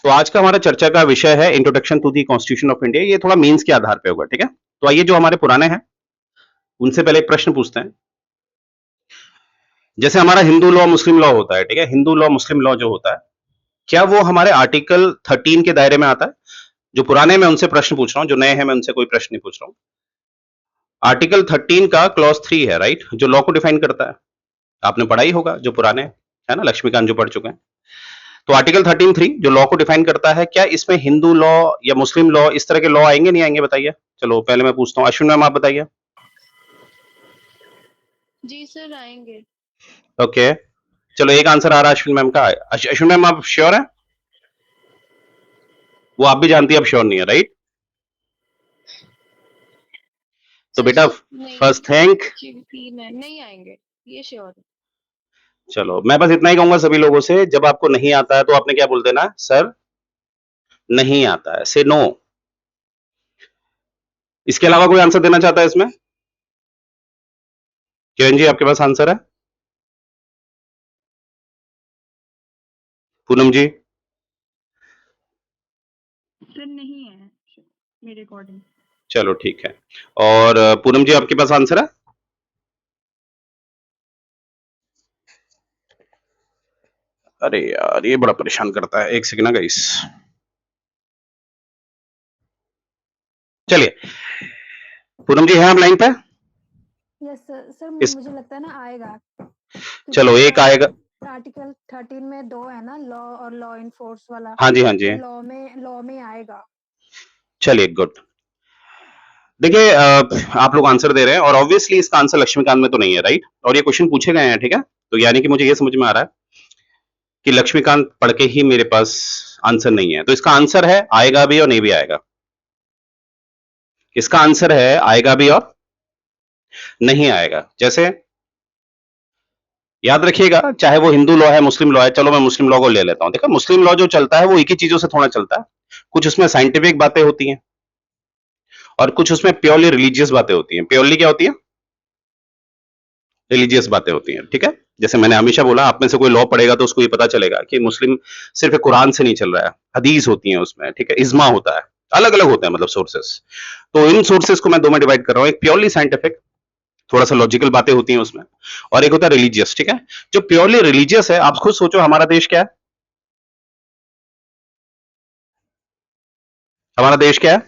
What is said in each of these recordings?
तो आज का हमारा चर्चा का विषय है introduction to the constitution of India. ये थोड़ा मीन्स के आधार पे होगा, ठीक है। तो आइए जो हमारे पुराने हैं उनसे पहले एक प्रश्न पूछते हैं। जैसे हमारा हिंदू लॉ मुस्लिम लॉ होता है, ठीक है, हिंदू लॉ मुस्लिम लॉ जो होता है, क्या वो हमारे आर्टिकल 13 के दायरे में आता है? जो पुराने मैं उनसे प्रश्न पूछ रहा हूँ, जो नए हैं मैं उनसे कोई प्रश्न नहीं पूछ रहा हूँ। आर्टिकल 13 का क्लॉज 3 है, राइट, जो लॉ को डिफाइन करता है। आपने पढ़ा ही होगा, जो पुराने है ना, लक्ष्मीकांत जो पढ़ चुके हैं। तो आर्टिकल 13(3) जो लॉ को डिफाइन करता है, क्या इसमें हिंदू लॉ या मुस्लिम लॉ इस तरह के लॉ आएंगे, नहीं आएंगे, बताइए। चलो पहले मैं पूछता हूँ, अश्विन मैम आप बताइए। जी सर, आएंगे। ओके, चलो एक आंसर आ रहा है अश्विन मैम का। अश्विन मैम आप श्योर हैं? वो आप भी जानती है, अब श्योर नहीं है, राइट। तो सर बेटा नहीं, फर्स्ट थिंक, नहीं आएंगे, ये श्योर है। चलो मैं बस इतना ही कहूंगा सभी लोगों से, जब आपको नहीं आता है तो आपने क्या बोल देना, सर नहीं आता है, से नो। इसके अलावा कोई आंसर देना चाहता है इसमें? किरण जी आपके पास आंसर है? पूनम जी? सर नहीं है मेरे अकॉर्डिंग। चलो ठीक है। और पूनम जी आपके पास आंसर है? अरे यार ये बड़ा परेशान करता है, एक सेकंड ना गाइस। चलिए, पूनम जी हैं आप लाइन पे? Yes sir. सर इस मुझे लगता है ना आएगा, चलो एक आएगा। आर्टिकल 13 में दो है ना, लॉ और लॉ इनफोर्स वाला। हाँ जी हाँ जी, तो लॉ में आएगा। चलिए गुड। देखिए आप लोग आंसर दे रहे हैं और ऑब्वियसली इसका आंसर लक्ष्मीकांत में तो नहीं है, राइट। और ये क्वेश्चन पूछे गए हैं, ठीक है। तो यानी कि मुझे ये समझ में आ रहा है कि लक्ष्मीकांत पढ़ के ही मेरे पास आंसर नहीं है। तो इसका आंसर है आएगा भी और नहीं भी आएगा। इसका आंसर है आएगा भी और नहीं आएगा। जैसे याद रखिएगा, चाहे वो हिंदू लॉ है मुस्लिम लॉ है, चलो मैं मुस्लिम लॉ को ले लेता हूं। देखो मुस्लिम लॉ जो चलता है वो एक ही चीजों से थोड़ा चलता है, कुछ उसमें साइंटिफिक बातें होती हैं और कुछ उसमें प्योरली रिलीजियस बातें होती हैं। प्योरली क्या होती है? रिलीजियस बातें होती हैं, ठीक है। जैसे मैंने हमेशा बोला, आप में से कोई लॉ पढ़ेगा तो उसको ये पता चलेगा कि मुस्लिम सिर्फ कुरान से नहीं चल रहा है, हदीस होती है उसमें, ठीक है, इज्मा होता है, अलग अलग होते हैं मतलब सोर्सेस। तो इन सोर्सेस को मैं दो में डिवाइड कर रहा हूं, एक प्योरली साइंटिफिक, थोड़ा सा लॉजिकल बातें होती हैं उसमें, और एक होता है रिलीजियस, ठीक है। जो प्योरली रिलीजियस है, आप खुद सोचो हमारा देश क्या है? हमारा देश क्या है?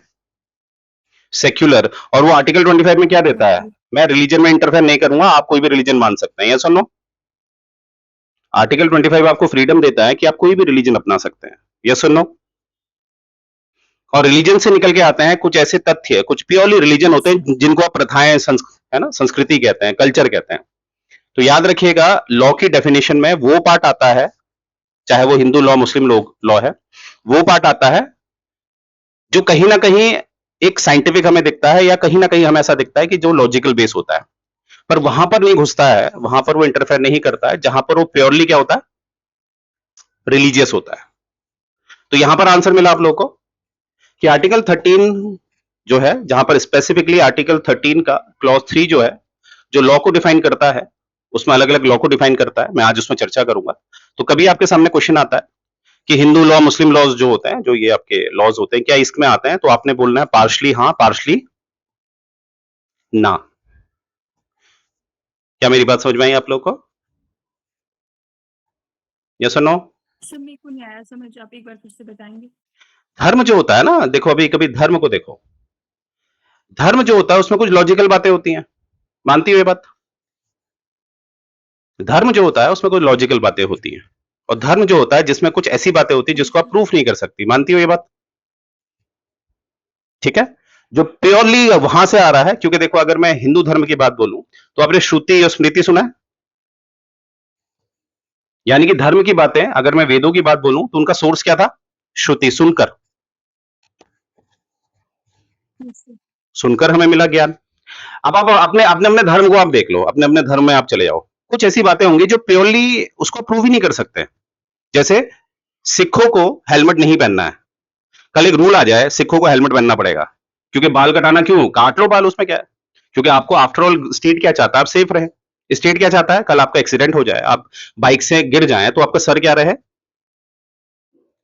सेक्युलर। और वो आर्टिकल 25 में क्या देता है? मैं रिलीजन में इंटरफेयर नहीं करूंगा, आप कोई भी रिलीजन मान सकते हैं, यस और नो। आर्टिकल 25 आपको फ्रीडम देता है कि आप कोई भी रिलीजन अपना सकते हैं, यस और नो। और रिलीजन से निकल के आते हैं कुछ ऐसे तथ्य, कुछ प्योरली रिलीजन होते हैं जिनको आप प्रथाएं है ना, संस्कृति कहते हैं, कल्चर कहते हैं। तो याद रखिएगा, लॉ की डेफिनेशन में वो पार्ट आता है, चाहे वो हिंदू लॉ मुस्लिम लॉ है, वो पार्ट आता है जो कहीं ना कहीं एक साइंटिफिक हमें दिखता है, या कहीं ना कहीं हमें ऐसा दिखता है कि जो लॉजिकल बेस होता है, पर वहां पर नहीं घुसता है, वहां पर वो इंटरफेयर नहीं करता है, जहां पर वो प्योरली क्या होता है? रिलीजियस होता है। तो यहां पर आंसर मिला आप लोगों को कि आर्टिकल 13 जो है, जहां पर स्पेसिफिकली आर्टिकल 13 का क्लॉज 3 जो है, जो लॉ को डिफाइन करता है, उसमें अलग अलग लॉ को डिफाइन करता है, मैं आज उसमें चर्चा करूंगा। तो कभी आपके सामने क्वेश्चन आता है कि हिंदू लॉ मुस्लिम लॉज जो होते हैं, जो ये आपके लॉज होते हैं, क्या इसमें आते हैं, तो आपने बोलना है पार्शली हाँ पार्शली ना। क्या मेरी बात समझ में आई आप लोग को? यस और नो? सर मेरे को नहीं आया समझ, आप एक बार फिर से बताएंगे? धर्म जो होता है ना, देखो अभी कभी धर्म को देखो, धर्म जो होता है उसमें कुछ लॉजिकल बातें होती हैं, मानती हो ये बात? धर्म जो होता है उसमें कुछ लॉजिकल बातें होती हैं, और धर्म जो होता है जिसमें कुछ ऐसी बातें होती हैं जिसको आप प्रूफ नहीं कर सकती, मानती हो ये बात? ठीक है। जो प्योरली वहां से आ रहा है, क्योंकि देखो अगर मैं हिंदू धर्म की बात बोलूं तो आपने श्रुति और स्मृति सुना है, यानी कि धर्म की बातें, अगर मैं वेदों की बात बोलूं तो उनका सोर्स क्या था? श्रुति, सुनकर, सुनकर हमें मिला ज्ञान। अब आप अपने अपने अपने धर्म को आप देख लो, अपने अपने धर्म में आप चले जाओ, कुछ ऐसी बातें होंगी जो प्योरली उसको प्रूव ही नहीं कर सकते। जैसे सिखों को हेलमेट नहीं पहनना है, कल एक रूल आ जाए सिखों को हेलमेट पहनना पड़ेगा, क्योंकि बाल कटाना, क्यों काट लो बाल, उसमें क्या है? क्योंकि आपको आफ्टर ऑल स्टेट क्या चाहता है? आप सेफ रहे। स्टेट क्या चाहता है? कल आपका एक्सीडेंट हो जाए, आप बाइक से गिर जाए तो आपका सर क्या रहे?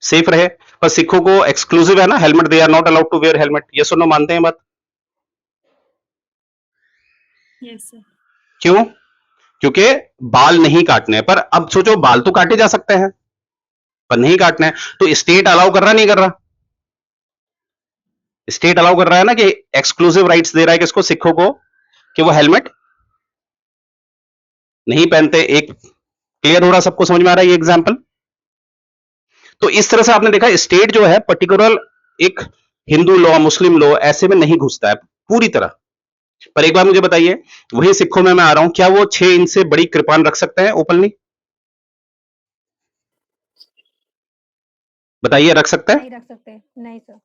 सेफ रहे। पर सिखों को एक्सक्लूसिव है ना helmet, they are not allowed to wear helmet, ये सुनो मानते हैं बात? Yes sir. क्यों? क्योंकि बाल नहीं काटने हैं। पर अब सोचो, बाल तो काटे जा सकते हैं पर नहीं काटना है, तो स्टेट अलाउ कर रहा नहीं कर रहा? स्टेट अलाउ कर रहा है ना, कि एक्सक्लूसिव राइट्स दे रहा है किसको? सिखों को, कि वो हेलमेट नहीं पहनते। एक क्लियर हो रहा, सबको समझ में आ रहा है ये एग्जांपल? तो इस तरह से आपने देखा स्टेट जो है पर्टिकुलर एक हिंदू लॉ, मुस्लिम लॉ ऐसे में नहीं घुसता है पूरी तरह। पर एक बार मुझे बताइए, वही सिखों में मैं आ रहा हूं, क्या वो 6 इंच से बड़ी कृपान रख सकते हैं ओपनली? बताइए, रख सकते हैं? नहीं रख सकते, नहीं सर।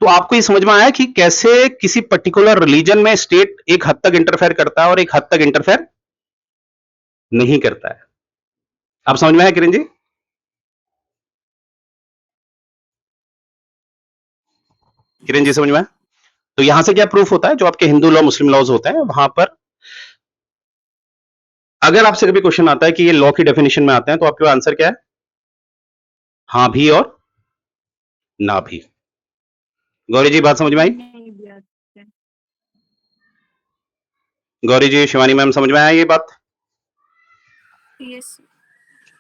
तो आपको ये समझ में आया कि कैसे किसी पर्टिकुलर रिलीजन में स्टेट एक हद तक इंटरफेयर करता है और एक हद तक इंटरफेयर नहीं करता है। आप समझ में आया किरण जी? किरण जी यस समझ सर। में आया? तो यहां से क्या प्रूफ होता है, जो आपके हिंदू लॉ मुस्लिम लॉज होते हैं वहां पर अगर आपसे कभी क्वेश्चन आता है कि ये लॉ की डेफिनेशन में आते हैं, तो आपके आंसर क्या है? हाँ भी और ना भी। गौरी जी बात समझ में आई? नहीं भी आते हैं। गौरी जी, शिवानी मैम, समझ में आया ये बात? यस।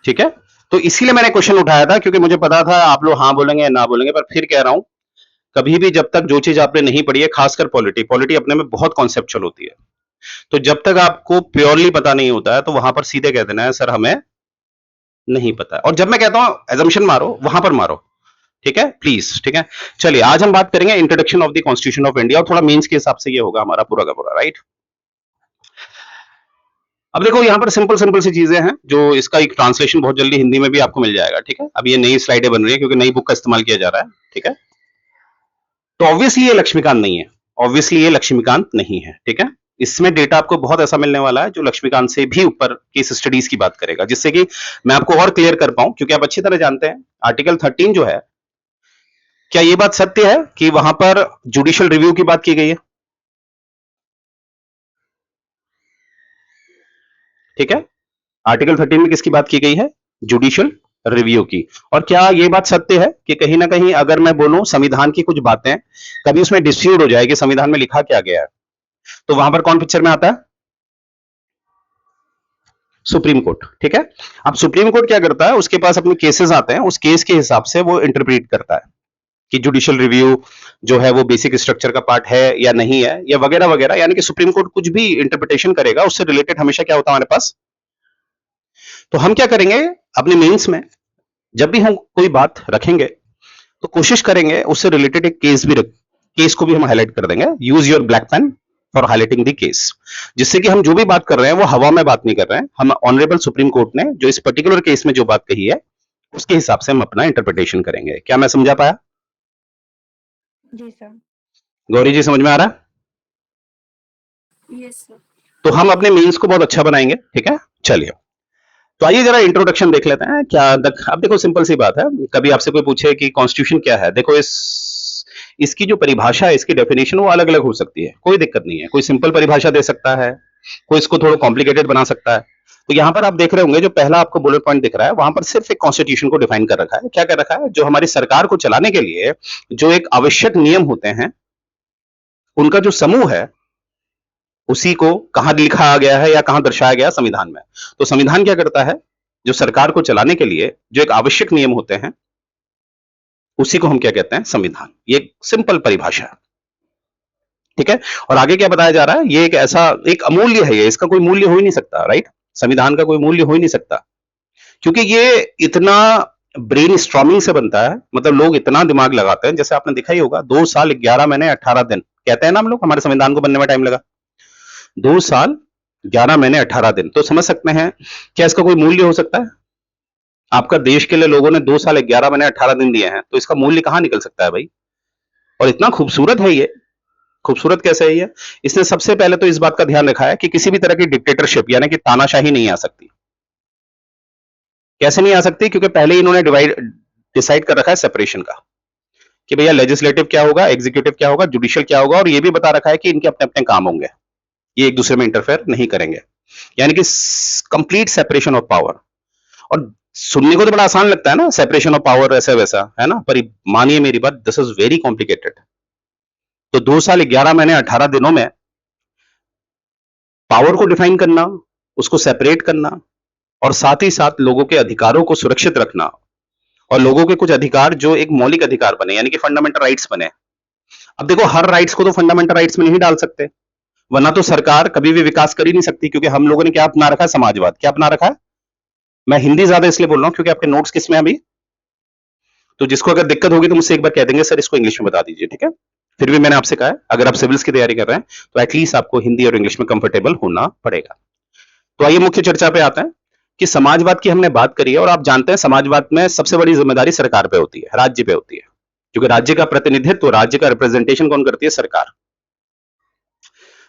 ठीक है। तो इसीलिए मैंने क्वेश्चन उठाया था, क्योंकि मुझे पता था आप लोग हाँ बोलेंगे या ना बोलेंगे। पर फिर कह रहा हूं, कभी भी जब तक जो चीज आपने नहीं पढ़ी है, खासकर पॉलिटी, पॉलिटी अपने में बहुत कॉन्सेप्चुअल होती है, तो जब तक आपको प्योरली पता नहीं होता है, तो वहां पर सीधे कह देना है सर हमें नहीं पता है। और जब मैं कहता हूं एजम्पशन मारो, वहां पर मारो, ठीक है प्लीज, ठीक है। चलिए, आज हम बात करेंगे introduction of the constitution of India, और थोड़ा मेंस के हिसाब से ये होगा हमारा पूरा का पूरा, राइट। अब देखो, यहाँ पर सिंपल सिंपल सी चीजें हैं, जो इसका एक ट्रांसलेशन बहुत जल्दी हिंदी में भी आपको मिल जाएगा, ठीक है। अब ये नई स्लाइडें बन रही है क्योंकि नई बुक का इस्तेमाल किया जा रहा है, ठीक है। तो ऑब्वियसली ये लक्ष्मीकांत नहीं है, ऑब्वियसली ये लक्ष्मीकांत नहीं है, ठीक है। इसमें डेटा आपको बहुत ऐसा मिलने वाला है जो लक्ष्मीकांत से भी ऊपर केस स्टडीज की बात करेगा, जिससे कि मैं आपको और क्लियर कर पाऊं, क्योंकि आप अच्छी तरह जानते हैं आर्टिकल 13 जो है, क्या ये बात सत्य है कि वहां पर जुडिशियल रिव्यू की बात की गई है? ठीक है। आर्टिकल 13 में किसकी बात की गई है? जुडिशियल रिव्यू की। और क्या ये बात सत्य है कि कहीं ना कहीं अगर मैं बोलूं संविधान की कुछ बातें कभी उसमें डिस्प्यूट हो जाए कि संविधान में लिखा क्या गया है, तो वहां पर कौन पिक्चर में आता है? सुप्रीम कोर्ट, ठीक है। अब सुप्रीम कोर्ट क्या करता है, उसके पास अपने केसेस आते हैं, उस केस के हिसाब से वो इंटरप्रेट करता है कि जुडिशियल रिव्यू जो है वो बेसिक स्ट्रक्चर का पार्ट है या नहीं है, या वगैरह वगैरह। यानी कि सुप्रीम कोर्ट कुछ भी इंटरप्रिटेशन करेगा, उससे रिलेटेड हमेशा क्या होता है हमारे पास। तो हम क्या करेंगे अपने मेंस में, जब भी हम कोई बात रखेंगे तो कोशिश करेंगे उससे रिलेटेड एक केस भी केस को भी हम हाईलाइट कर देंगे। Use your black pen for highlighting the case, जिससे कि हम जो भी बात कर रहे हैं वो हवा में बात नहीं कर रहे हैं। हम ऑनरेबल सुप्रीम कोर्ट ने जो इस पर्टिकुलर केस में जो बात कही है उसके हिसाब से हम अपना इंटरप्रिटेशन करेंगे। क्या मैं समझा पाया? जी सर। गौरी जी समझ में आ रहा है? Yes sir. तो हम अपने मीन्स को बहुत अच्छा बनाएंगे, ठीक है। चलिए, तो आइए जरा इंट्रोडक्शन देख लेते हैं। क्या अब देखो सिंपल सी बात है, कभी आपसे कोई पूछे कि कॉन्स्टिट्यूशन क्या है, देखो इसकी जो परिभाषा है, इसकी डेफिनेशन वो अलग अलग हो सकती है, कोई दिक्कत नहीं है। कोई सिंपल परिभाषा दे सकता है, कोई इसको थोड़ा कॉम्प्लिकेटेड बना सकता है। तो यहां पर आप देख रहे होंगे जो पहला आपको बुलेट पॉइंट दिख रहा है, वहां पर सिर्फ एक कॉन्स्टिट्यूशन को डिफाइन कर रखा है। क्या कर रखा है? जो हमारी सरकार को चलाने के लिए जो एक आवश्यक नियम होते हैं उनका जो समूह है, उसी को कहां लिखा गया है या कहां दर्शाया गया? संविधान में। तो संविधान क्या करता है? जो सरकार को चलाने के लिए जो एक आवश्यक नियम होते हैं उसी को हम क्या कहते हैं? संविधान। ये सिंपल परिभाषा है, ठीक है। और आगे क्या बताया जा रहा है? ये एक ऐसा एक अमूल्य है, ये इसका कोई मूल्य हो ही नहीं सकता, राइट। संविधान का कोई मूल्य हो ही नहीं सकता, क्योंकि ये इतना ब्रेन स्ट्रॉमिंग से बनता है, मतलब लोग इतना दिमाग लगाते हैं। जैसे आपने देखा ही होगा, 2 साल 11 महीने 18 दिन कहते हैं ना हम लोग, हमारे संविधान को बनने में टाइम लगा 2 साल 11 महीने 18 दिन। तो समझ सकते हैं क्या इसका कोई मूल्य हो सकता है? आपका देश के लिए लोगों ने 2 साल 11 महीने 18 दिन दिए हैं, तो इसका मूल्य कहां निकल सकता है भाई? और इतना खूबसूरत है ये। खूबसूरत कैसे है ये? इसने सबसे पहले तो इस बात का ध्यान रखा है कि किसी भी तरह की डिक्टेटरशिप यानी कि तानाशाही नहीं आ सकती। कैसे नहीं आ सकती? क्योंकि पहले ही इन्होंने डिसाइड कर रखा है सेपरेशन का, कि भैया लेजिस्लेटिव क्या होगा, एग्जीक्यूटिव क्या होगा, जुडिशियल क्या होगा, और ये भी बता रखा है कि इनके अपने अपने काम होंगे, ये एक दूसरे में इंटरफेयर नहीं करेंगे। यानी कि कंप्लीट सेपरेशन ऑफ पावर। और सुनने को तो बड़ा आसान लगता है ना, सेपरेशन ऑफ पावर ऐसा वैसा, है ना, पर मानिए मेरी बात, दिस इज वेरी कॉम्प्लिकेटेड। तो 2 साल 11 महीने 18 दिनों में पावर को डिफाइन करना, उसको सेपरेट करना, और साथ ही साथ लोगों के अधिकारों को सुरक्षित रखना, और लोगों के कुछ अधिकार जो एक मौलिक अधिकार बने, यानी कि फंडामेंटल राइट्स बने। अब देखो, हर राइट्स को तो फंडामेंटल राइट्स में नहीं डाल सकते, वरना तो सरकार कभी भी विकास कर ही नहीं सकती, क्योंकि हम लोगों ने क्या अपना रखा है? समाजवाद। क्या अपना रखा है? मैं हिंदी ज्यादा इसलिए बोल रहा हूं क्योंकि आपके नोट्स किस में अभी, तो जिसको अगर दिक्कत होगी तो मुझसे एक बार कह देंगे, सर इसको इंग्लिश में बता दीजिए, ठीक है। फिर भी मैंने आपसे कहा है, अगर आप सिविल्स की तैयारी कर रहे हैं तो एटलीस्ट आपको हिंदी और इंग्लिश में कंफर्टेबल होना पड़ेगा। तो आइए मुख्य चर्चा पे आते हैं कि समाजवाद की हमने बात करी है, और आप जानते हैं समाजवाद में सबसे बड़ी जिम्मेदारी सरकार पे होती है, राज्य पे होती है, क्योंकि राज्य का प्रतिनिधित्व, राज्य का रिप्रेजेंटेशन कौन करती है? सरकार।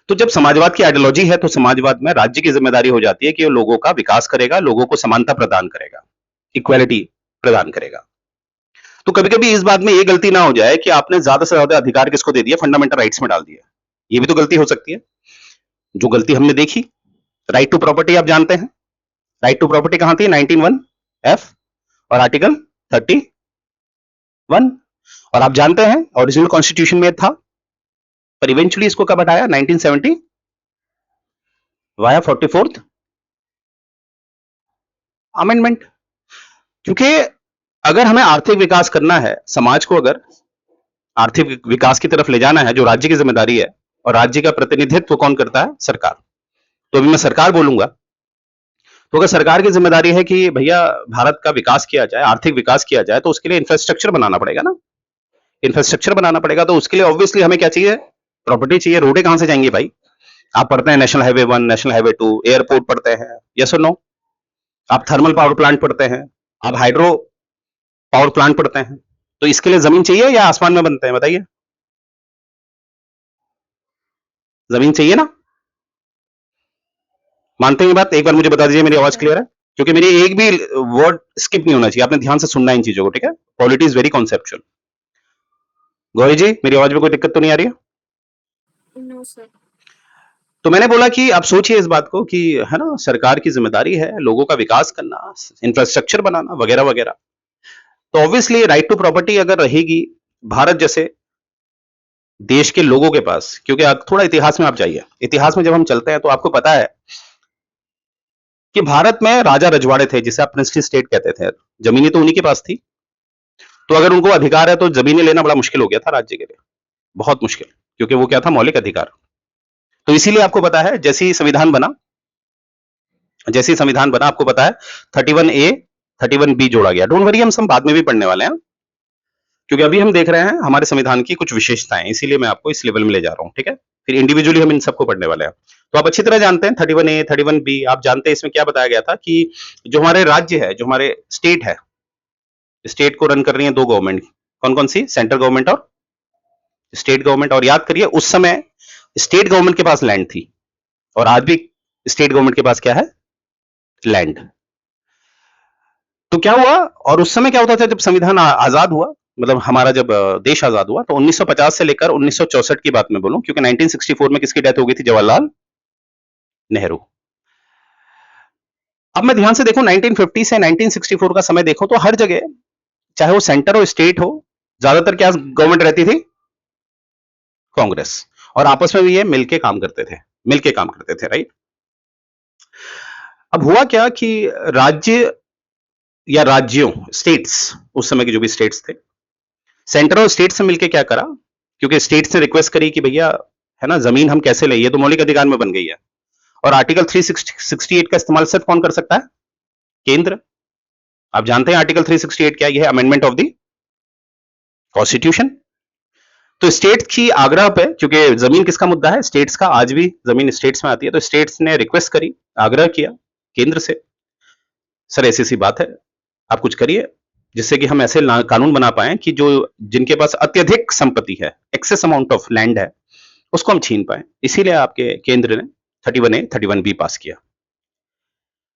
तो जब समाजवाद की आइडियोलॉजी है तो समाजवाद में राज्य की जिम्मेदारी हो जाती है कि वो लोगों का विकास करेगा, लोगों को समानता प्रदान करेगा, इक्वालिटी प्रदान करेगा। तो कभी कभी इस बात में ये गलती ना हो जाए कि आपने ज्यादा से ज्यादा अधिकार किसको दे दिया? फंडामेंटल राइट्स में डाल दिया। ये भी तो गलती हो सकती है, जो गलती हमने देखी। राइट टू प्रॉपर्टी आप जानते हैं, राइट टू प्रॉपर्टी कहां थी? 19(1) एफ और आर्टिकल 31, और आप जानते हैं ओरिजिनल कॉन्स्टिट्यूशन में था, पर इवेंचुअली इसको कब हटाया? 1970 वाया 44th अमेंडमेंट। क्योंकि अगर हमें आर्थिक विकास करना है, समाज को अगर आर्थिक विकास की तरफ ले जाना है, जो राज्य की जिम्मेदारी है, और राज्य का प्रतिनिधित्व कौन करता है? सरकार। तो अभी मैं सरकार बोलूंगा, तो अगर सरकार की जिम्मेदारी है कि भैया भारत का विकास किया जाए, आर्थिक विकास किया जाए, तो उसके लिए इंफ्रास्ट्रक्चर बनाना पड़ेगा ना, इंफ्रास्ट्रक्चर बनाना पड़ेगा। तो उसके लिए ऑब्वियसली हमें क्या चाहिए? प्रॉपर्टी चाहिए। रोडे कहां से जाएंगी भाई? आप पढ़ते हैं national highway 1, national highway 2, airport पढ़ते हैं, यस और नो? आप थर्मल पावर प्लांट पढ़ते हैं, आप हाइड्रो पावर प्लांट पढ़ते हैं। तो इसके लिए जमीन चाहिए या आसमान में बनते हैं? बताइए, जमीन चाहिए ना? मानते हैं ये बात? एक बार मुझे बता दीजिए, मेरी आवाज क्लियर है? क्योंकि मेरी एक भी वर्ड स्किप नहीं होना चाहिए, आपने ध्यान से सुनना है इन चीजों को, ठीक है। Polity is very conceptual. Gauri ji, मेरी आवाज में कोई दिक्कत तो नहीं आ रही है? No sir. तो मैंने बोला कि आप सोचिए इस बात को कि, है ना, सरकार की जिम्मेदारी है लोगों का विकास करना, इंफ्रास्ट्रक्चर बनाना, वगैरह वगैरह। तो ऑब्वियसली राइट टू प्रॉपर्टी अगर रहेगी भारत जैसे देश के लोगों के पास, क्योंकि आप थोड़ा इतिहास में आप जाइए, इतिहास में जब हम चलते हैं तो आपको पता है कि भारत में राजा रजवाड़े थे, जिसे आप प्रिंसली स्टेट कहते थे, जमीनें तो उन्हीं के पास थी। तो अगर उनको अधिकार है तो जमीनें लेना बड़ा मुश्किल हो गया था राज्य के लिए, बहुत मुश्किल, क्योंकि वो क्या था? मौलिक अधिकार। तो इसीलिए आपको पता है, जैसे ही संविधान बना आपको पता है 31A 31B जोड़ा गया। डोंट वरी, हम सब बाद में भी पढ़ने वाले हैं, क्योंकि अभी हम देख रहे हैं हमारे संविधान की कुछ विशेषताएं, इसीलिए मैं आपको इस लेवल में ले जा रहा हूं, ठीक है। फिर इंडिविजुअली हम इन सबको पढ़ने वाले हैं। तो आप अच्छी तरह जानते हैं 31A 31B, आप जानते हैं इसमें क्या बताया गया था कि जो हमारे राज्य है, जो हमारे स्टेट है, स्टेट को रन कर रही है दो गवर्नमेंट। कौन कौन सी? सेंट्रल गवर्नमेंट और स्टेट गवर्नमेंट। और याद करिए, उस समय स्टेट गवर्नमेंट के पास लैंड थी, और आज भी स्टेट गवर्नमेंट के पास क्या है? लैंड। तो क्या हुआ, और उस समय क्या होता था जब संविधान आजाद हुआ, मतलब हमारा जब देश आजाद हुआ, तो 1950 से लेकर 1964 की बात मैं बोलूं, क्योंकि 1964 में किसकी डेथ हो गई थी? जवाहरलाल नेहरू। अब मैं ध्यान से देखूं, 1950 से 1964 का समय देखो, तो हर जगह, चाहे वो सेंटर हो, स्टेट हो, ज्यादातर क्या गवर्नमेंट रहती थी? कांग्रेस। और आपस में भी ये मिलके काम करते थे, राइट। अब हुआ क्या कि राज्य या राज्यों, स्टेट्स, उस समय के जो भी स्टेट्स थे, सेंटर और स्टेट से मिलके क्या करा, क्योंकि स्टेट्स ने रिक्वेस्ट करी कि भैया, है ना, जमीन हम कैसे ले, ये तो मौलिक अधिकार में बन गई है, और आर्टिकल 368 का इस्तेमाल सिर्फ कौन कर सकता है? केंद्र। आप जानते हैं आर्टिकल 368 क्या? यह अमेंडमेंट ऑफ द कॉन्स्टिट्यूशन। तो स्टेट्स की आग्रह पे, क्योंकि जमीन किसका मुद्दा है? स्टेट्स का। आज भी जमीन स्टेट्स में आती है, तो स्टेट्स ने रिक्वेस्ट करी, आग्रह किया केंद्र से, सर ऐसी सी बात है, आप कुछ करिए जिससे कि हम ऐसे कानून बना पाए कि जो जिनके पास अत्यधिक संपत्ति है, एक्सेस अमाउंट ऑफ लैंड है, उसको हम छीन पाए। इसीलिए आपके केंद्र ने 31A 31B पास किया।